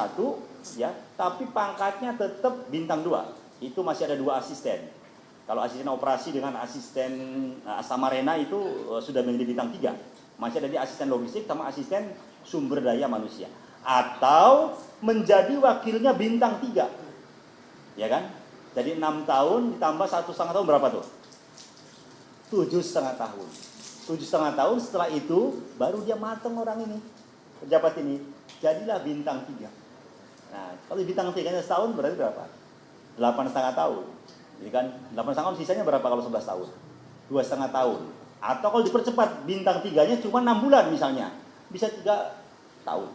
ya, tapi pangkatnya tetap bintang 2. Itu masih ada 2 asisten. Kalau asisten operasi dengan asisten Samarena itu sudah menjadi bintang 3. Masih ada di asisten logistik sama asisten sumber daya manusia. Atau menjadi wakilnya bintang 3. Ya kan? Jadi 6 tahun ditambah 1,5 tahun berapa tuh? 7,5 tahun. 7,5 tahun, setelah itu baru dia mateng orang ini. Pejabat ini, jadilah bintang 3. Nah, kalau bintang 3-nya setahun berarti berapa? 8,5 tahun. Jadi kan 8,5 tahun, sisanya berapa kalau 11 tahun? 2,5 tahun. Atau kalau dipercepat, bintang 3-nya cuma 6 bulan misalnya. Bisa 3 tahun.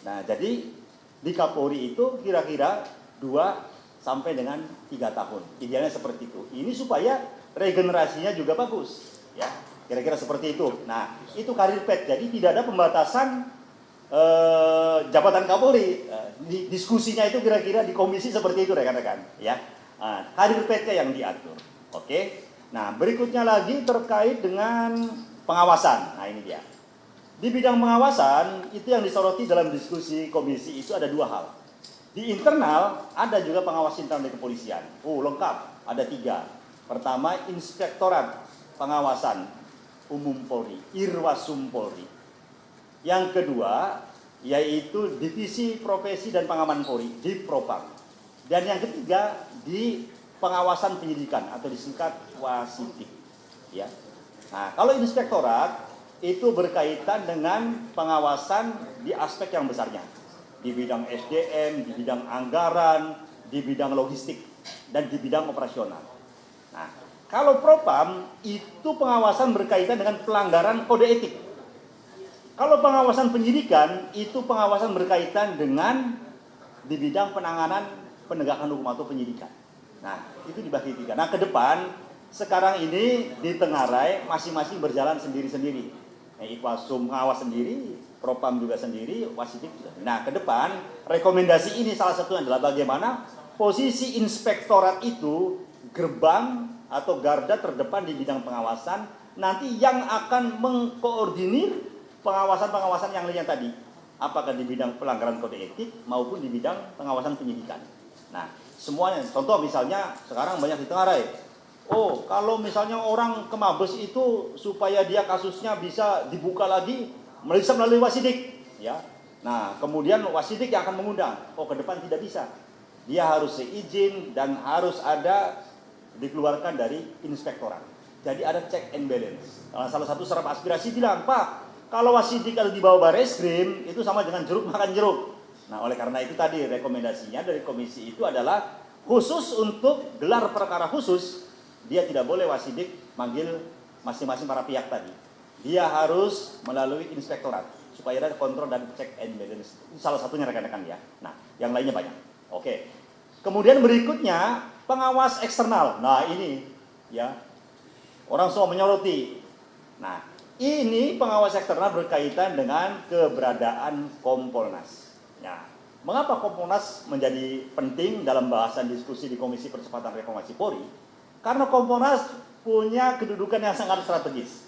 Nah, jadi di Kapolri itu kira-kira 2 sampai dengan 3 tahun. Idealnya seperti itu. Ini supaya regenerasinya juga bagus, ya. Kira-kira seperti itu. Nah, itu karir pet. Jadi tidak ada pembatasan jabatan Kapolri. Diskusinya itu kira-kira di komisi seperti itu rekan-rekan, ya. Karir petnya yang diatur. Oke. Nah, berikutnya lagi terkait dengan pengawasan. Nah, ini dia. Di bidang pengawasan itu yang disoroti dalam diskusi komisi itu ada 2 hal. Di internal ada juga pengawas internal di kepolisian. Lengkap, ada 3. Pertama, Inspektorat Pengawasan Umum Polri, Irwasum Polri. Yang kedua, yaitu Divisi Profesi dan Pengaman Polri, Dipropam. Dan yang ketiga, di pengawasan penyidikan atau disingkat Wasidik. Ya. Nah, kalau inspektorat itu berkaitan dengan pengawasan di aspek yang besarnya. Di bidang SDM, di bidang anggaran, di bidang logistik, dan di bidang operasional. Nah, kalau Propam itu pengawasan berkaitan dengan pelanggaran kode etik. Kalau pengawasan penyidikan itu pengawasan berkaitan dengan di bidang penanganan penegakan hukum atau penyidikan. Nah, itu dibagi 3. Nah, ke depan sekarang ini di Tenggarai masing-masing berjalan sendiri-sendiri. Ikwasum pengawas sendiri, Propam juga sendiri, Wasidik juga. Nah, ke depan rekomendasi ini salah satunya adalah bagaimana posisi inspektorat itu gerbang atau garda terdepan di bidang pengawasan nanti yang akan mengkoordinir pengawasan-pengawasan yang lainnya tadi. Apakah di bidang pelanggaran kode etik maupun di bidang pengawasan penyidikan. Nah, semuanya. Contoh misalnya sekarang banyak di Tenggarai. Oh, kalau misalnya orang ke Mabes itu supaya dia kasusnya bisa dibuka lagi, bisa melalui Wasidik, ya. Nah, kemudian Wasidik yang akan mengundang. Oh, ke depan tidak bisa. Dia harus seizin dan harus ada dikeluarkan dari inspektorat. Jadi ada check and balance. Salah satu serap aspirasi bilang, Pak, kalau Wasidik ada di bawah Bareskrim, itu sama dengan jeruk makan jeruk. Nah, oleh karena itu tadi rekomendasinya dari komisi itu adalah khusus untuk gelar perkara khusus, dia tidak boleh Wasidik manggil masing-masing para pihak tadi. Dia harus melalui inspektorat supaya ada kontrol dan check and balance. Itu salah satunya rekan-rekan ya. Nah, yang lainnya banyak. Oke. Kemudian berikutnya pengawas eksternal. Nah, ini ya. Orang semua menyoroti. Nah, ini pengawas eksternal berkaitan dengan keberadaan Kompolnas. Nah, mengapa Kompolnas menjadi penting dalam bahasan diskusi di Komisi Percepatan Reformasi Polri? Karena Kompolnas punya kedudukan yang sangat strategis.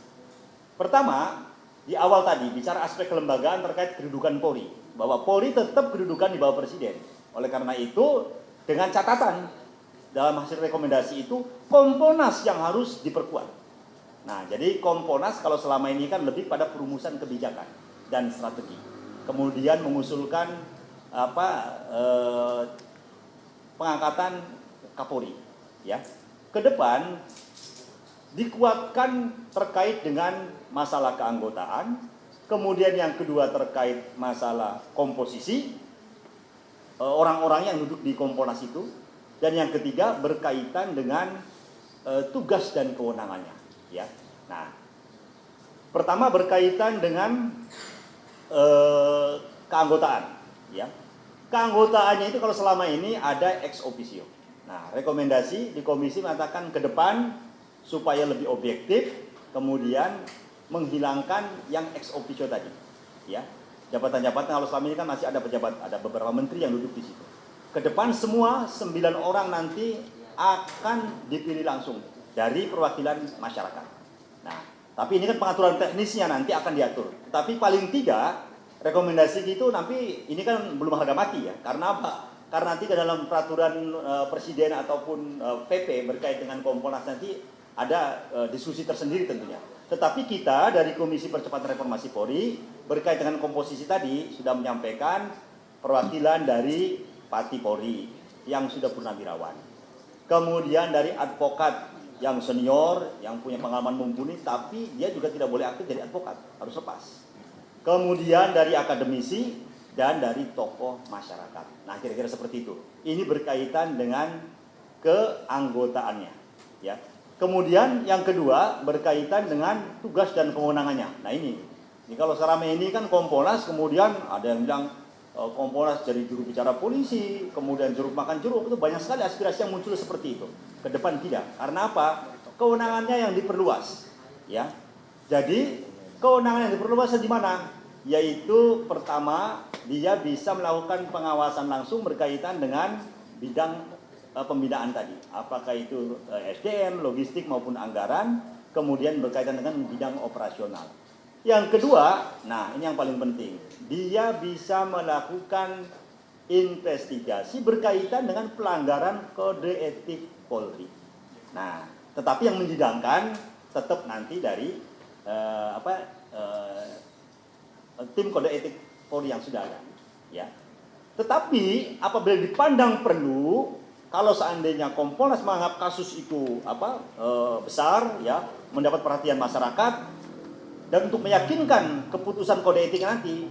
Pertama, di awal tadi bicara aspek kelembagaan terkait kedudukan Polri, bahwa Polri tetap kedudukan di bawah Presiden. Oleh karena itu, dengan catatan dalam hasil rekomendasi itu Kompolnas yang harus diperkuat. Nah, jadi Kompolnas kalau selama ini kan lebih pada perumusan kebijakan dan strategi. Kemudian mengusulkan pengangkatan Kapolri, ya. Ke depan dikuatkan terkait dengan masalah keanggotaan, kemudian yang kedua terkait masalah komposisi orang-orang yang duduk di Kompolnas itu, dan yang ketiga berkaitan dengan tugas dan kewenangannya, ya. Nah, pertama berkaitan dengan keanggotaan, ya. Keanggotaannya itu kalau selama ini ada ex officio. Nah, rekomendasi di komisi mengatakan ke depan supaya lebih objektif, kemudian menghilangkan yang ex officio tadi, ya. Jabatan-jabatan kalau selama ini kan masih ada pejabat, ada beberapa menteri yang duduk di situ. Ke depan semua 9 orang nanti akan dipilih langsung dari perwakilan masyarakat. Nah, tapi ini kan pengaturan teknisnya nanti akan diatur. Tapi paling tidak rekomendasi gitu nanti ini kan belum harga mati ya. Karena apa? Karena nanti ke dalam peraturan presiden ataupun PP berkait dengan Kompolnas nanti ada diskusi tersendiri tentunya. Tetapi kita dari Komisi Percepatan Reformasi Polri berkait dengan komposisi tadi sudah menyampaikan perwakilan dari Pati Polri yang sudah purnawirawan. Kemudian dari advokat yang senior, yang punya pengalaman mumpuni, tapi dia juga tidak boleh aktif jadi advokat, harus lepas. Kemudian dari akademisi dan dari tokoh masyarakat. Nah, kira-kira seperti itu. Ini berkaitan dengan keanggotaannya, ya. Kemudian yang kedua berkaitan dengan tugas dan kewenangannya. Nah, ini kalau selama ini kan Kompolnas, kemudian ada yang bilang Kompolnas jadi juru bicara polisi, kemudian jeruk makan jeruk, itu banyak sekali aspirasi yang muncul seperti itu. Ke depan tidak. Karena apa? Kewenangannya yang diperluas, ya. Jadi kewenangan yang diperluas di mana? Yaitu pertama, dia bisa melakukan pengawasan langsung berkaitan dengan bidang pembinaan tadi. Apakah itu SDM, logistik maupun anggaran, kemudian berkaitan dengan bidang operasional. Yang kedua, nah ini yang paling penting, dia bisa melakukan investigasi berkaitan dengan pelanggaran kode etik Polri. Nah, tetapi yang menyidangkan tetap nanti dari tim kode etik Polri yang sudah ada, ya. Tetapi apabila dipandang perlu, kalau seandainya Kompolnas menganggap kasus itu besar, ya, mendapat perhatian masyarakat, Dan untuk meyakinkan keputusan kode etik nanti,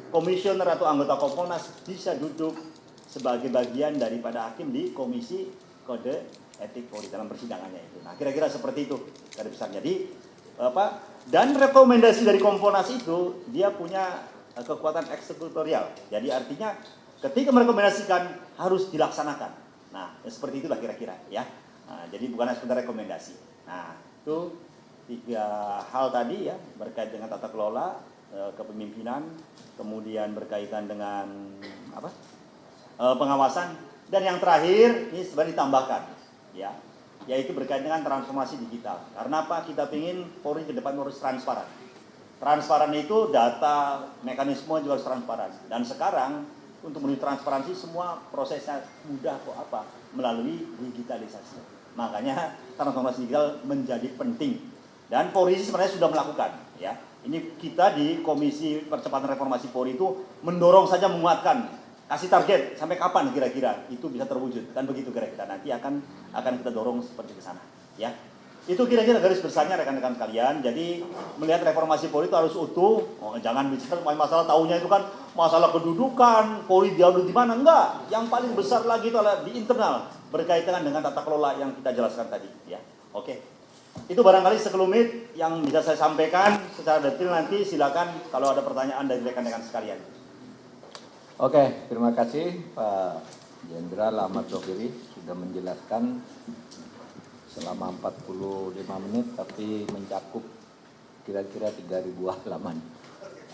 komisioner atau anggota Kompolnas bisa duduk sebagai bagian daripada hakim di komisi kode etik Polri dalam persidangannya itu. Nah, kira-kira seperti itu garis besar. Jadi dan rekomendasi dari Kompolnas itu dia punya kekuatan eksekutorial. Jadi artinya ketika merekomendasikan harus dilaksanakan. Nah, seperti itulah kira-kira ya. Nah, jadi bukan sekedar rekomendasi. Nah, itu 3 hal tadi ya, berkait dengan tata kelola, kepemimpinan, kemudian berkaitan dengan pengawasan, dan yang terakhir ini sebenarnya ditambahkan ya, yaitu berkait dengan transformasi digital. Karena apa? Kita ingin Polri ke depan harus transparan. Transparan itu data, mekanisme juga harus transparan. Dan sekarang untuk menuju transparansi semua prosesnya mudah kok melalui digitalisasi. Makanya transformasi digital menjadi penting. Dan Polri sebenarnya sudah melakukan ya. Ini kita di Komisi Percepatan Reformasi Polri itu mendorong saja, menguatkan, kasih target sampai kapan kira-kira itu bisa terwujud. Kan begitu kira-kira, nanti akan kita dorong seperti ke sana ya. Itu kira-kira garis besarnya rekan-rekan sekalian. Jadi melihat reformasi Polri itu harus utuh. Jangan bicara masalah tahunya itu kan masalah kedudukan, Polri diadu di mana, enggak. Yang paling besar lagi itu adalah di internal, berkaitan dengan tata kelola yang kita jelaskan tadi ya. Oke. Itu barangkali sekelumit yang bisa saya sampaikan secara detail. Nanti silakan kalau ada pertanyaan dari rekan-rekan sekalian. Oke, terima kasih Pak Jenderal Ahmad Dhofiri sudah menjelaskan selama 45 menit tapi mencakup kira-kira 3.000 halaman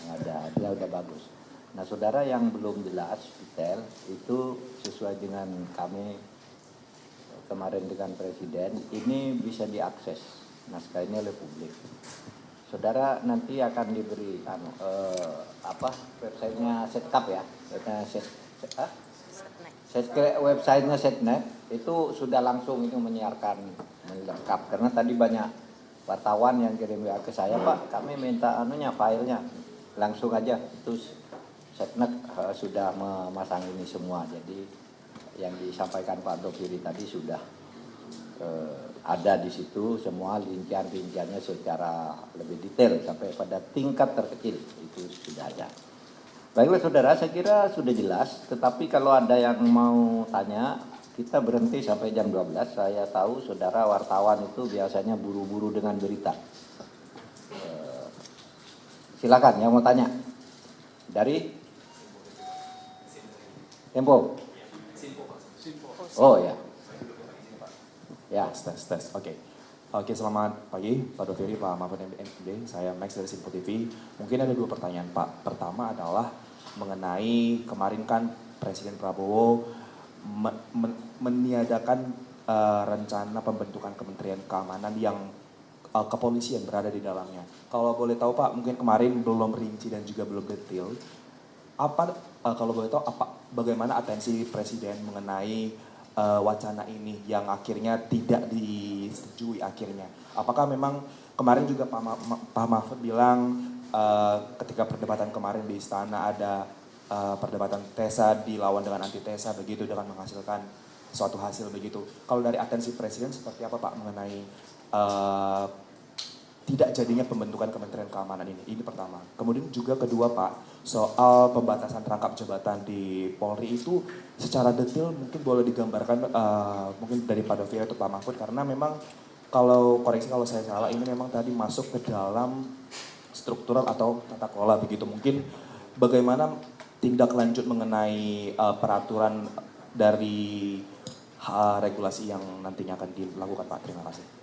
yang ada. Dia udah bagus. Nah, saudara yang belum jelas detail itu sesuai dengan kami kemarin dengan Presiden, ini bisa diakses naskah ini oleh publik. Saudara nanti akan diberi websitenya Setcap ya, websitenya Setnek itu sudah langsung itu menyiarkan lengkap. Karena tadi banyak wartawan yang kirim WA ke saya, Pak, kami minta filenya langsung aja. Itu Setnek sudah memasang ini semua. Jadi yang disampaikan Pak Dhofiri tadi sudah ada di situ semua rincian-rinciannya secara lebih detail sampai pada tingkat terkecil itu sudah ada. Baiklah saudara, saya kira sudah jelas. Tetapi kalau ada yang mau tanya, kita berhenti sampai jam 12. Saya tahu saudara wartawan itu biasanya buru-buru dengan berita. Silakan yang mau tanya. Dari Tempo. Oh ya. Ya, tes. Oke, selamat pagi Pak Dhofiri, Pak Mahfud MD. Saya Max dari Simpo TV. Mungkin ada 2 pertanyaan, Pak. Pertama adalah mengenai kemarin kan Presiden Prabowo meniadakan rencana pembentukan Kementerian Keamanan yang kepolisian berada di dalamnya. Kalau boleh tahu Pak, mungkin kemarin belum rinci dan juga belum detail. Kalau boleh tahu bagaimana atensi Presiden mengenai wacana ini yang akhirnya tidak disetujui akhirnya. Apakah memang kemarin juga Pak Mahfud bilang ketika perdebatan kemarin di istana ada perdebatan tesa dilawan dengan antitesa begitu dengan menghasilkan suatu hasil begitu. Kalau dari atensi Presiden seperti apa Pak mengenai tidak jadinya pembentukan Kementerian Keamanan ini? Ini pertama. Kemudian juga kedua Pak, soal pembatasan rangkap jabatan di Polri itu secara detail mungkin boleh digambarkan mungkin dari Pak Dhofiri atau Pak Mahfud, karena memang koreksi kalau saya salah, ini memang tadi masuk ke dalam struktural atau tata kelola begitu. Mungkin bagaimana tindak lanjut mengenai peraturan dari regulasi yang nantinya akan dilakukan Pak. Terima kasih.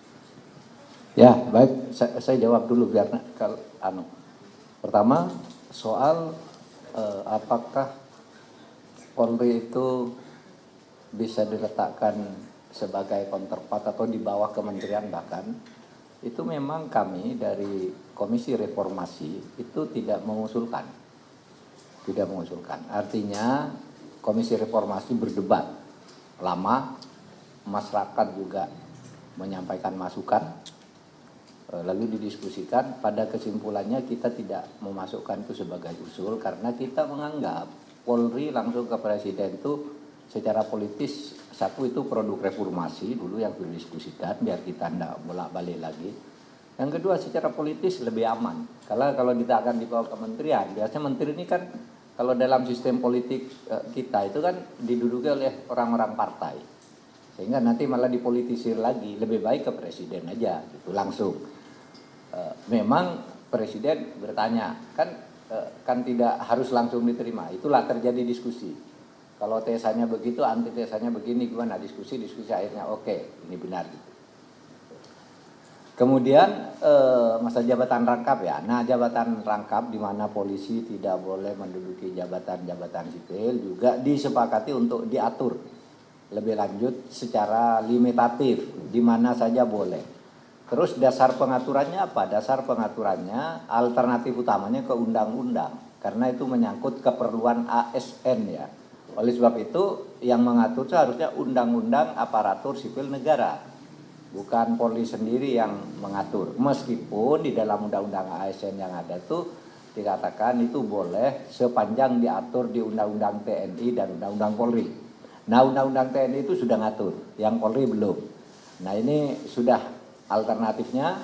Ya, baik, saya jawab dulu biar pertama soal apakah Polri itu bisa diletakkan sebagai counterpart atau di bawah kementerian bahkan, itu memang kami dari Komisi Reformasi itu tidak mengusulkan. Artinya Komisi Reformasi berdebat lama, masyarakat juga menyampaikan masukan, lalu didiskusikan. Pada kesimpulannya kita tidak memasukkan itu sebagai usul karena kita menganggap Polri langsung ke Presiden itu secara politis, satu itu produk reformasi dulu yang didiskusikan biar kita tidak bolak-balik lagi. Yang kedua, secara politis lebih aman. Kalau kita akan dibawa ke kementerian, biasanya menteri ini kan kalau dalam sistem politik kita itu kan diduduki oleh orang-orang partai. Sehingga nanti malah dipolitisir lagi, lebih baik ke presiden aja gitu langsung. Memang presiden bertanya, kan tidak harus langsung diterima. Itulah terjadi diskusi. Kalau tesanya begitu, antitesanya begini, gimana diskusi akhirnya oke, ini benar gitu. Kemudian masa jabatan rangkap ya. Nah, jabatan rangkap di mana polisi tidak boleh menduduki jabatan-jabatan sipil juga disepakati untuk diatur lebih lanjut secara limitatif di mana saja boleh. Terus dasar pengaturannya apa? Dasar pengaturannya alternatif utamanya ke undang-undang karena itu menyangkut keperluan ASN ya. Oleh sebab itu yang mengatur seharusnya undang-undang aparatur sipil negara. Bukan Polri sendiri yang mengatur. Meskipun di dalam undang-undang ASN yang ada itu dikatakan itu boleh sepanjang diatur di undang-undang TNI dan undang-undang Polri. Nah, undang-undang TNI itu sudah ngatur, yang Polri belum. Nah, ini sudah alternatifnya,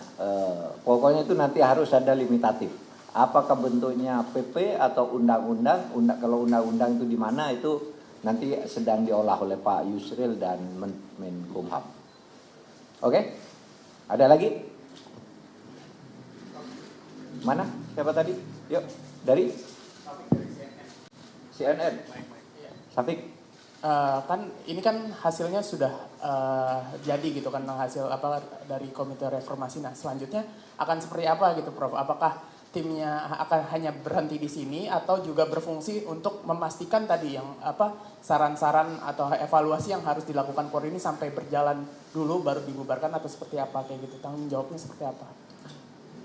pokoknya itu nanti harus ada limitatif. Apakah bentuknya PP atau undang-undang? Kalau undang-undang itu di mana itu nanti sedang diolah oleh Pak Yusril dan Menkumham. Oke, ada lagi? Mana? Siapa tadi? Yuk, dari CNN. Safik. Kan ini kan hasilnya sudah jadi gitu kan, hasil apa dari Komite Reformasi. Nah, selanjutnya akan seperti apa gitu, Prof? Apakah timnya akan hanya berhenti di sini atau juga berfungsi untuk memastikan tadi yang apa saran-saran atau evaluasi yang harus dilakukan Polri ini sampai berjalan dulu baru dibubarkan atau seperti apa kayak gitu? Tanggung jawabnya seperti apa?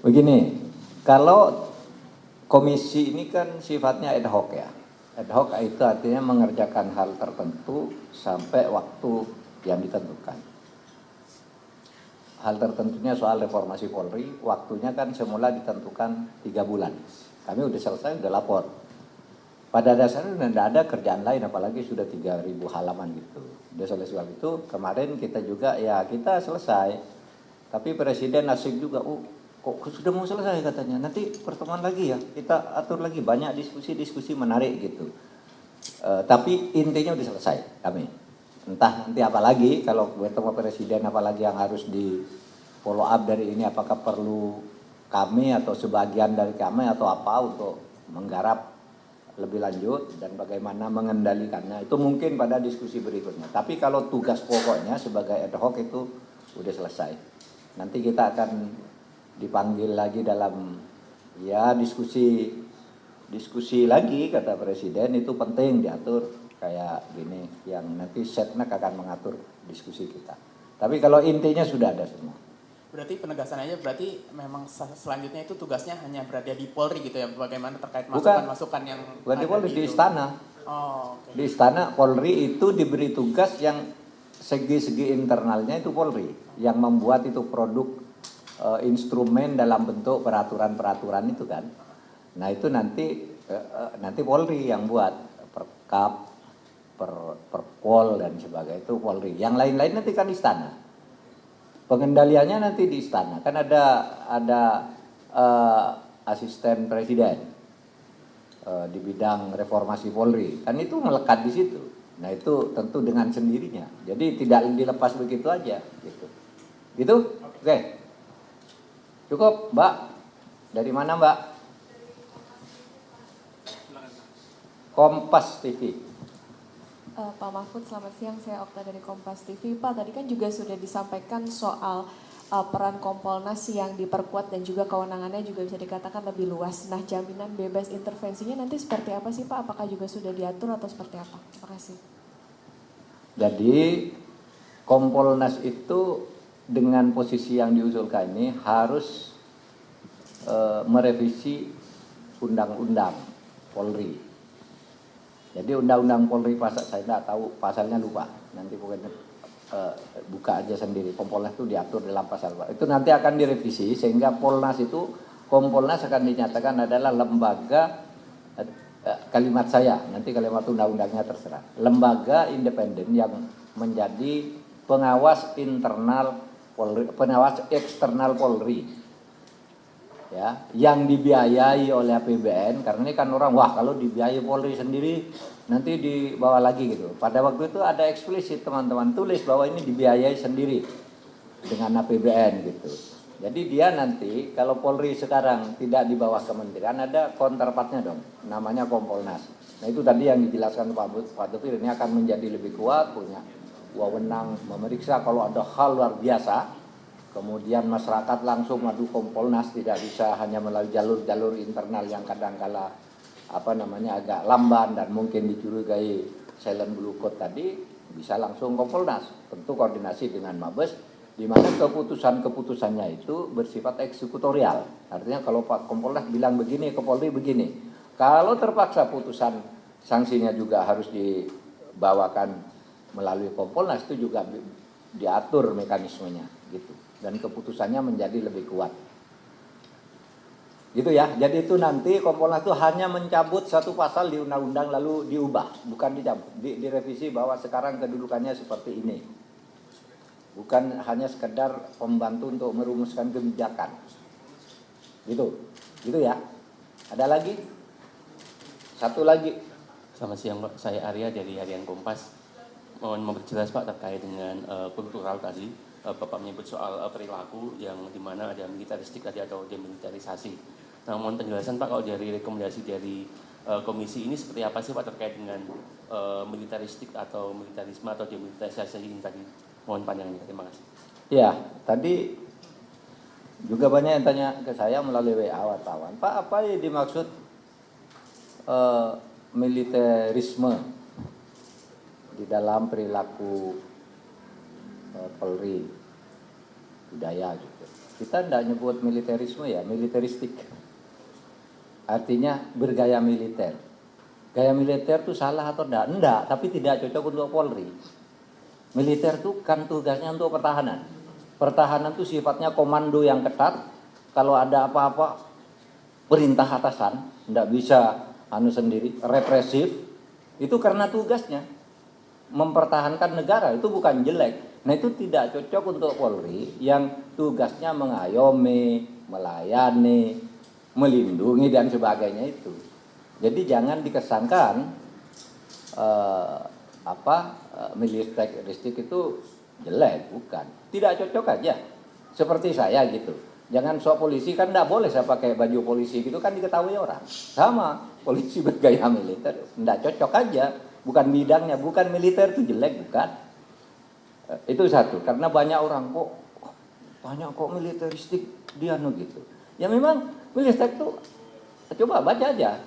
Begini, kalau komisi ini kan sifatnya ad hoc ya. Ad hoc itu artinya mengerjakan hal tertentu sampai waktu yang ditentukan. Hal tertentunya soal reformasi Polri, waktunya kan semula ditentukan 3 bulan. Kami udah selesai, udah lapor. Pada dasarnya tidak ada kerjaan lain, apalagi sudah 3.000 halaman gitu. Udah selesai sebab itu, kemarin kita juga ya kita selesai. Tapi Presiden asik juga, kok sudah mau selesai katanya. Nanti pertemuan lagi ya, kita atur lagi, banyak diskusi-diskusi menarik gitu. Tapi intinya udah selesai kami. Entah nanti apa lagi kalau bertemu Presiden apalagi yang harus di follow up dari ini, apakah perlu kami atau sebagian dari kami atau apa untuk menggarap lebih lanjut dan bagaimana mengendalikannya itu mungkin pada diskusi berikutnya. Tapi kalau tugas pokoknya sebagai ad hoc itu udah selesai. Nanti kita akan dipanggil lagi dalam ya diskusi lagi kata Presiden, itu penting diatur kayak gini yang nanti Setnek akan mengatur diskusi kita. Tapi kalau intinya sudah ada semua. Berarti penegasan aja, berarti memang selanjutnya itu tugasnya hanya berada di Polri gitu ya, bagaimana terkait masukan-masukan yang bukan di Polri, di istana. Oh, okay. Di istana Polri itu diberi tugas yang segi-segi internalnya itu Polri yang membuat itu produk instrumen dalam bentuk peraturan-peraturan itu kan. Nah itu nanti Polri yang buat perkap, perpol dan sebagainya itu Polri. Yang lain-lain nanti kan istana. Pengendaliannya nanti di istana. Kan ada asisten presiden di bidang reformasi Polri. Kan itu melekat di situ. Nah itu tentu dengan sendirinya. Jadi tidak dilepas begitu aja. Gitu? Oke. Cukup, Mbak. Dari mana, Mbak? Kompas TV. Pak Mahfud, selamat siang. Saya Okta dari Kompas TV. Pak, tadi kan juga sudah disampaikan soal peran Kompolnas yang diperkuat dan juga kewenangannya juga bisa dikatakan lebih luas. Nah, jaminan bebas intervensinya nanti seperti apa sih, Pak? Apakah juga sudah diatur atau seperti apa? Terima kasih. Jadi Kompolnas itu dengan posisi yang diusulkan ini harus merevisi undang-undang Polri. Jadi undang-undang Polri pasal, saya tidak tahu pasalnya, lupa. Nanti pokoknya buka aja sendiri. Kompolnas itu diatur dalam pasal. Itu nanti akan direvisi sehingga Kompolnas akan dinyatakan adalah lembaga, kalimat saya, nanti kalimat undang-undangnya terserah. Lembaga independen yang menjadi pengawas internal Polri, pengawas eksternal Polri. ya, yang dibiayai oleh APBN, karena ini kan orang, wah kalau dibiayai Polri sendiri nanti dibawa lagi gitu. Pada waktu itu ada eksplisit teman-teman tulis bahwa ini dibiayai sendiri dengan APBN gitu. Jadi dia nanti kalau Polri sekarang tidak di bawah kementerian, ada counterpartnya dong, namanya Kompolnas. Nah itu tadi yang dijelaskan Pak Dufir, ini akan menjadi lebih kuat, punya wewenang memeriksa kalau ada hal luar biasa. Kemudian masyarakat langsung madu Kompolnas, tidak bisa hanya melalui jalur-jalur internal yang kadangkala agak lamban dan mungkin dicurigai silent blue code tadi, bisa langsung Kompolnas. Tentu koordinasi dengan Mabes, di mana keputusannya itu bersifat eksekutorial. Artinya kalau Pak Kompolnas bilang begini, Kapolri begini. Kalau terpaksa putusan sanksinya juga harus dibawakan melalui Kompolnas, itu juga diatur mekanismenya gitu. Dan keputusannya menjadi lebih kuat. Gitu ya. Jadi itu nanti Kompolnas itu hanya mencabut satu pasal di undang-undang lalu diubah, bukan dicabut, direvisi bahwa sekarang kedudukannya seperti ini. Bukan hanya sekedar pembantu untuk merumuskan kebijakan. Gitu. Gitu ya. Ada lagi? Satu lagi. Selamat siang Pak, saya Arya dari Harian Kompas. Mohon memperjelas Pak terkait dengan kultural tadi. Bapak menyebut soal perilaku yang dimana ada militeristik tadi atau demilitarisasi. Namun penjelasan Pak kalau dari rekomendasi dari komisi ini seperti apa sih Pak terkait dengan militeristik atau militarisme atau demilitarisasi ini tadi? Mohon pandangannya, terima kasih. Ya, tadi juga banyak yang tanya ke saya melalui WA wartawan. Pak, apa yang dimaksud militerisme di dalam perilaku Polri, budaya gitu. Kita tidak nyebut militerisme ya, militeristik. Artinya bergaya militer. Gaya militer itu salah atau enggak? Enggak, tapi tidak cocok untuk Polri. Militer itu kan tugasnya untuk pertahanan. Pertahanan itu sifatnya komando yang ketat. Kalau ada apa-apa, perintah atasan, enggak bisa sendiri, represif. Itu karena tugasnya. Mempertahankan negara, itu bukan jelek. Nah itu tidak cocok untuk Polri yang tugasnya mengayomi, melayani, melindungi dan sebagainya itu. Jadi jangan dikesankan militeristik itu jelek, bukan. Tidak cocok aja. Seperti saya gitu. Jangan sok polisi, kan tidak boleh saya pakai baju polisi gitu, kan diketahui orang. Sama, polisi bergaya militer, tidak cocok aja. Bukan bidangnya, bukan militer itu jelek, bukan. Itu satu, karena banyak orang kok militeristik dia gitu. Ya memang militer itu coba baca aja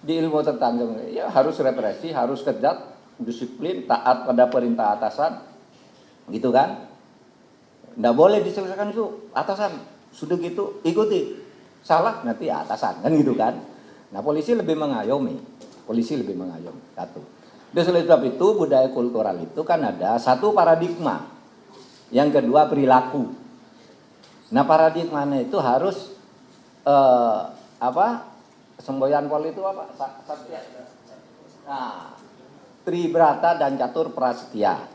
di ilmu tentang ya harus represi, harus ketat, disiplin, taat pada perintah atasan, gitu kan? Nggak boleh diselesaikan itu atasan, sudah gitu ikuti, salah nanti atasan, kan gitu kan? Nah polisi lebih mengayomi, satu. Dan oleh sebab itu budaya kultural itu kan ada satu paradigma, yang kedua perilaku. Nah paradigmanya itu harus semboyan Pol itu apa? Satya. Nah, Tribrata dan Catur Prasetya.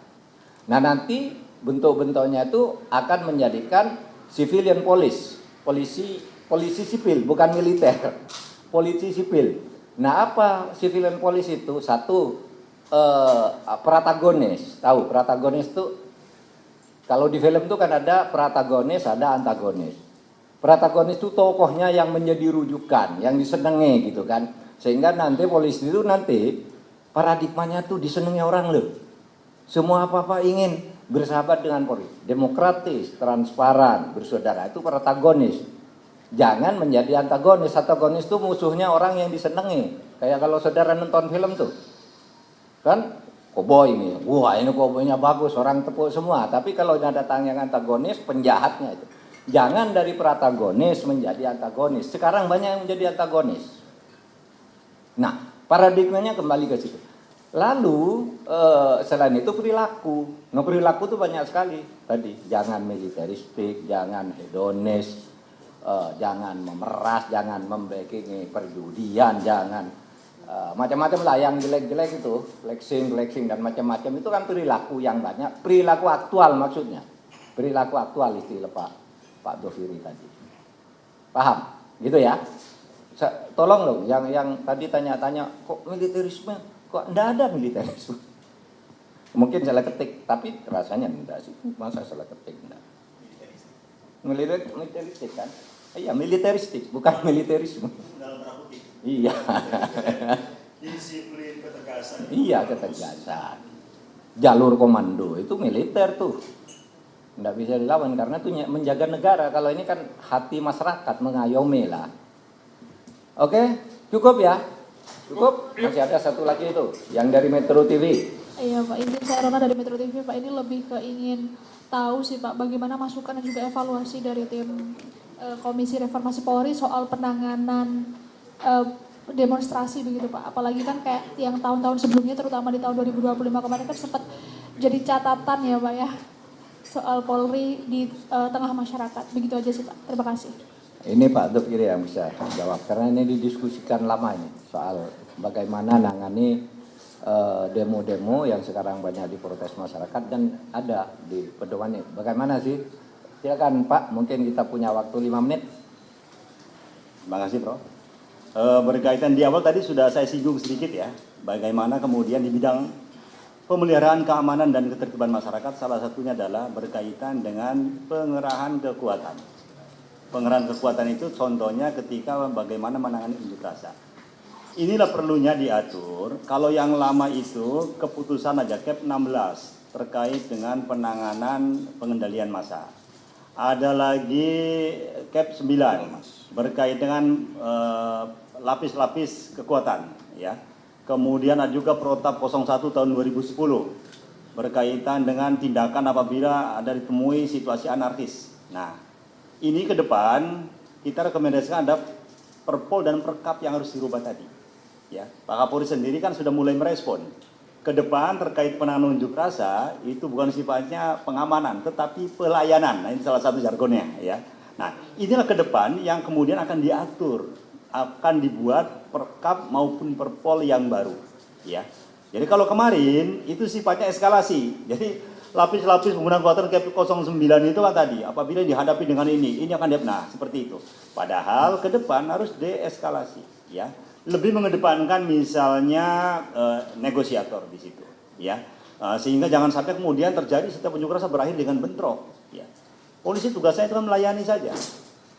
Nah nanti bentuk-bentuknya itu akan menjadikan civilian police, polisi sipil, bukan militer, polisi sipil. Nah apa civilian police itu? Satu, protagonis. Tahu protagonis itu kalau di film itu kan ada protagonis, ada antagonis. Protagonis itu tokohnya yang menjadi rujukan, yang disenangi gitu kan. Sehingga nanti polisi itu nanti paradigmanya tuh disenangi orang loh. Semua apa-apa ingin bersahabat dengan Polri. Demokratis, transparan, bersaudara, itu protagonis. Jangan menjadi antagonis. Antagonis itu musuhnya orang yang disenangi. Kayak kalau saudara nonton film tuh. Kan koboi ini, wah ini koboinya bagus, orang tepuk semua. Tapi kalau datang yang antagonis, penjahatnya itu. Jangan dari protagonis menjadi antagonis. Sekarang banyak yang menjadi antagonis. Nah, paradigmanya kembali ke situ. Lalu selain itu perilaku. Nah, perilaku itu banyak sekali tadi. Jangan militeristik, jangan hedonis, jangan memeras, jangan membacking perjudian, jangan macam-macam lah yang jelek-jelek itu, flexing dan macam-macam itu kan perilaku yang banyak, perilaku aktual maksudnya, perilaku aktual istilah Pak Dofiri tadi. Paham? Gitu ya. Tolong dong, yang tadi tanya-tanya, kok militerisme? Kok enggak ada militerisme? Mungkin salah ketik, tapi rasanya enggak sih. Masa salah ketik enggak? Militeristik kan? Iya, militeristik, bukan militerisme. Iya. Disiplin, ketegasan. Iya, ketegasan. Jalur komando itu militer tuh. Enggak bisa dilawan karena itu menjaga negara. Kalau ini kan hati masyarakat mengayomi lah. Oke, cukup ya? Cukup? Masih ada satu lagi itu, yang dari Metro TV. Iya Pak, izin saya Rona dari Metro TV. Pak, ini lebih ke ingin tahu sih Pak, bagaimana masukan dan juga evaluasi dari tim Komisi Reformasi Polri soal penanganan demonstrasi begitu Pak. Apalagi kan kayak yang tahun-tahun sebelumnya, terutama di tahun 2025 kemarin kan sempat jadi catatan ya Pak ya, soal Polri di tengah masyarakat. Begitu aja sih Pak, terima kasih. Ini Pak Dufiri yang bisa jawab, karena ini didiskusikan lama ini, soal bagaimana nangani demo-demo yang sekarang banyak diprotes masyarakat dan ada di pedoman ini. Bagaimana sih? Silakan Pak, mungkin kita punya waktu 5 menit. Terima kasih, Prof. Berkaitan di awal tadi sudah saya singgung sedikit ya, bagaimana kemudian di bidang pemeliharaan keamanan dan ketertiban masyarakat, salah satunya adalah berkaitan dengan pengerahan kekuatan. Pengerahan kekuatan itu contohnya ketika bagaimana menangani unjuk rasa. Inilah perlunya diatur. Kalau yang lama itu keputusan aja Kep 16 terkait dengan penanganan pengendalian massa. Ada lagi Kep 9 berkait dengan lapis-lapis kekuatan ya. Kemudian ada juga Protap 01 tahun 2010 berkaitan dengan tindakan apabila ada ditemui situasi anarkis. Nah, ini ke depan kita rekomendasikan ada Perpol dan Perkap yang harus dirubah tadi. Ya, Pak Kapolri sendiri kan sudah mulai merespon. Ke depan terkait penanganan unjuk rasa itu bukan sifatnya pengamanan, tetapi pelayanan. Nah, ini salah satu jargonnya. Ya. Nah, inilah ke depan yang kemudian akan diatur, akan dibuat Perkap maupun Perpol yang baru. Ya. Jadi kalau kemarin itu sifatnya eskalasi. Jadi lapis-lapis penggunaan kekuatan Kep 09 itu kan tadi, apabila dihadapi dengan ini akan nah seperti itu. Padahal ke depan harus deeskalasi, ya. Lebih mengedepankan misalnya negosiator di situ, ya. Sehingga jangan sampai kemudian terjadi setiap unjuk rasa berakhir dengan bentrok, ya. Polisi tugasnya itu kan melayani saja.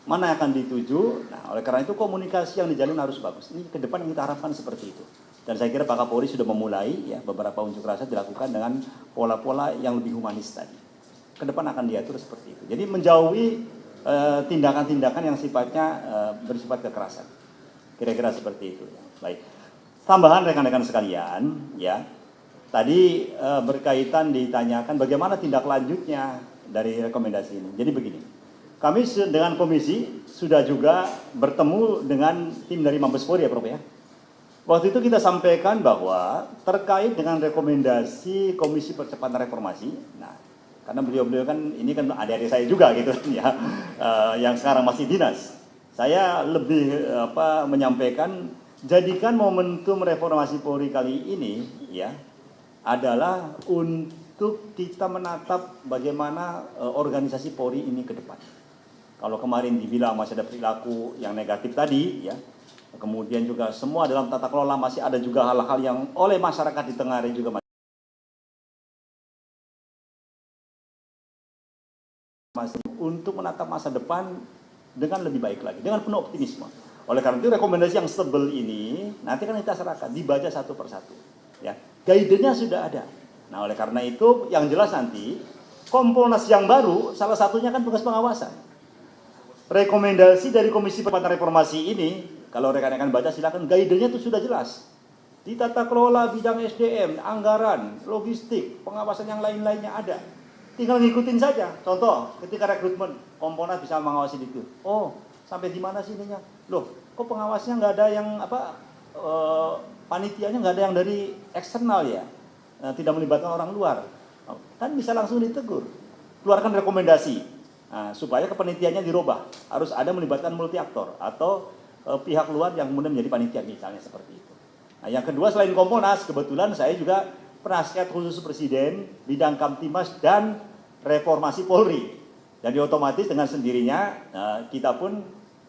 Mana yang akan dituju? Nah, oleh karena itu komunikasi yang dijalin harus bagus. Ini ke depan yang kita harapkan seperti itu. Dan saya kira Pak Kapolri sudah memulai ya beberapa unjuk rasa dilakukan dengan pola-pola yang lebih humanis tadi. Ke depan akan diatur seperti itu. Jadi menjauhi tindakan-tindakan yang sifatnya bersifat kekerasan. Kira-kira seperti itu. Ya. Baik. Tambahan rekan-rekan sekalian, ya. Tadi berkaitan ditanyakan bagaimana tindak lanjutnya dari rekomendasi ini. Jadi begini. Kami dengan komisi sudah juga bertemu dengan tim dari Mabes Polri ya Prof ya. Waktu itu kita sampaikan bahwa terkait dengan rekomendasi Komisi Percepatan Reformasi, nah karena beliau-beliau kan ini kan adik-adik saya juga gitu ya, yang sekarang masih dinas. Saya lebih menyampaikan jadikan momentum reformasi Polri kali ini ya adalah untuk kita menatap bagaimana organisasi Polri ini ke depan. Kalau kemarin dibilang masih ada perilaku yang negatif tadi ya. Kemudian juga semua dalam tata kelola masih ada juga hal-hal yang oleh masyarakat ditengarai juga masih untuk menatap masa depan dengan lebih baik lagi, dengan penuh optimisme. Oleh karena itu rekomendasi yang sebel ini nanti kan kita serahkan, dibaca satu persatu. Ya, guidance-nya sudah ada. Nah, oleh karena itu yang jelas nanti Kompolnas yang baru salah satunya kan tugas pengawasan. Rekomendasi dari Komisi Percepatan Reformasi ini kalau rekan-rekan baca silakan, guidance-nya itu sudah jelas. Di tata kelola bidang SDM, anggaran, logistik, pengawasan yang lain-lainnya ada. Tinggal ngikutin saja. Contoh, ketika rekrutmen, Kompolnas bisa mengawasi itu. Oh, sampai di mana sih ininya? Loh, kok pengawasnya nggak ada yang panitianya nggak ada yang dari eksternal ya? Tidak melibatkan orang luar. Kan bisa langsung ditegur. Keluarkan rekomendasi supaya kepanitiaannya dirubah. Harus ada melibatkan multi aktor atau pihak luar yang kemudian menjadi panitia misalnya seperti itu. Nah, yang kedua selain Kompolnas, kebetulan saya juga penasihat khusus Presiden bidang Kamtimas dan Reformasi Polri. Jadi otomatis dengan sendirinya kita pun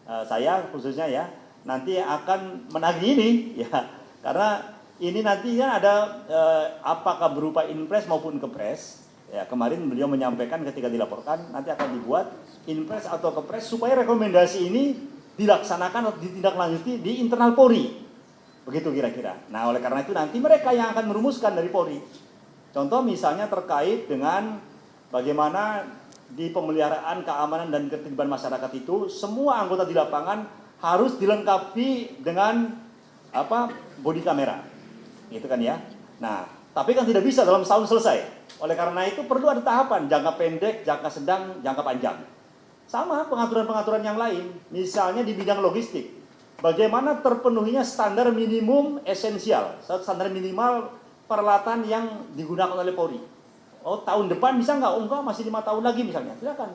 saya khususnya ya nanti akan menagih ini ya, karena ini nantinya ada apakah berupa inpres maupun kepres. Ya, kemarin beliau menyampaikan ketika dilaporkan nanti akan dibuat inpres atau kepres supaya rekomendasi ini dilaksanakan atau ditindaklanjuti di internal Polri. Begitu kira-kira. Nah, oleh karena itu nanti mereka yang akan merumuskan dari Polri. Contoh misalnya terkait dengan bagaimana di pemeliharaan keamanan dan ketertiban masyarakat itu semua anggota di lapangan harus dilengkapi dengan body kamera. Gitu kan ya. Nah, tapi kan tidak bisa dalam setahun selesai. Oleh karena itu perlu ada tahapan, jangka pendek, jangka sedang, jangka panjang. Sama pengaturan-pengaturan yang lain, misalnya di bidang logistik. Bagaimana terpenuhinya standar minimum esensial, standar minimal peralatan yang digunakan oleh Polri. Oh, tahun depan bisa nggak? Oh, enggak, masih 5 tahun lagi misalnya. Silakan.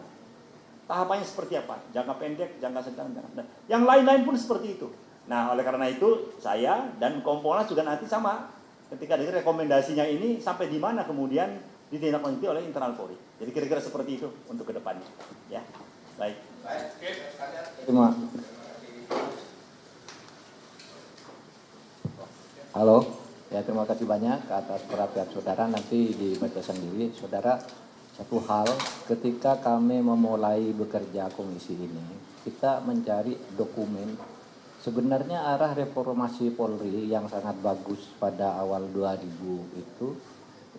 Tahapannya seperti apa? Jangka pendek, jangka sedang, jangka. Yang lain-lain pun seperti itu. Nah, oleh karena itu saya dan Kompolnas juga nanti sama. Ketika dari rekomendasinya ini sampai di mana kemudian ditindaklanjuti oleh internal Polri. Jadi kira-kira seperti itu untuk kedepannya. Ya, baik. Terima. Halo, ya terima kasih banyak atas perhatian saudara. Nanti dibaca sendiri, saudara. Satu hal, ketika kami memulai bekerja komisi ini, kita mencari dokumen. Sebenarnya arah reformasi Polri yang sangat bagus pada awal 2000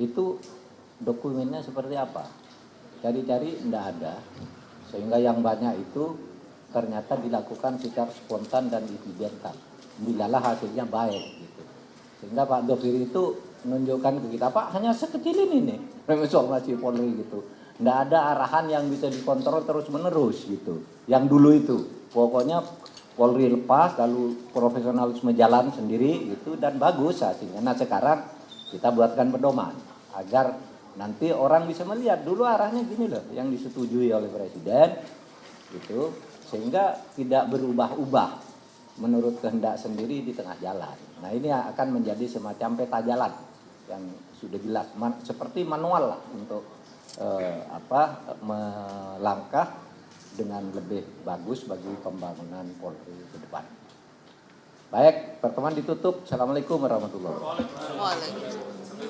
itu dokumennya seperti apa? Cari-cari tidak ada, sehingga yang banyak itu ternyata dilakukan secara spontan dan diizinkan. Bilalah hasilnya baik gitu. Sehingga Pak Doviri itu menunjukkan ke kita, Pak hanya sekecil ini nih reformasi Polri gitu. Tidak ada arahan yang bisa dikontrol terus menerus gitu. Yang dulu itu pokoknya Polri lepas, lalu profesionalisme jalan sendiri gitu dan bagus hasilnya. Nah sekarang kita buatkan pedoman agar nanti orang bisa melihat dulu arahnya gini loh yang disetujui oleh Presiden gitu, sehingga tidak berubah-ubah menurut kehendak sendiri di tengah jalan. Nah ini akan menjadi semacam peta jalan yang sudah jelas, seperti manual lah untuk melangkah dengan lebih bagus bagi pembangunan Polri ke depan. Baik, pertemuan ditutup. Assalamualaikum warahmatullahi wabarakatuh.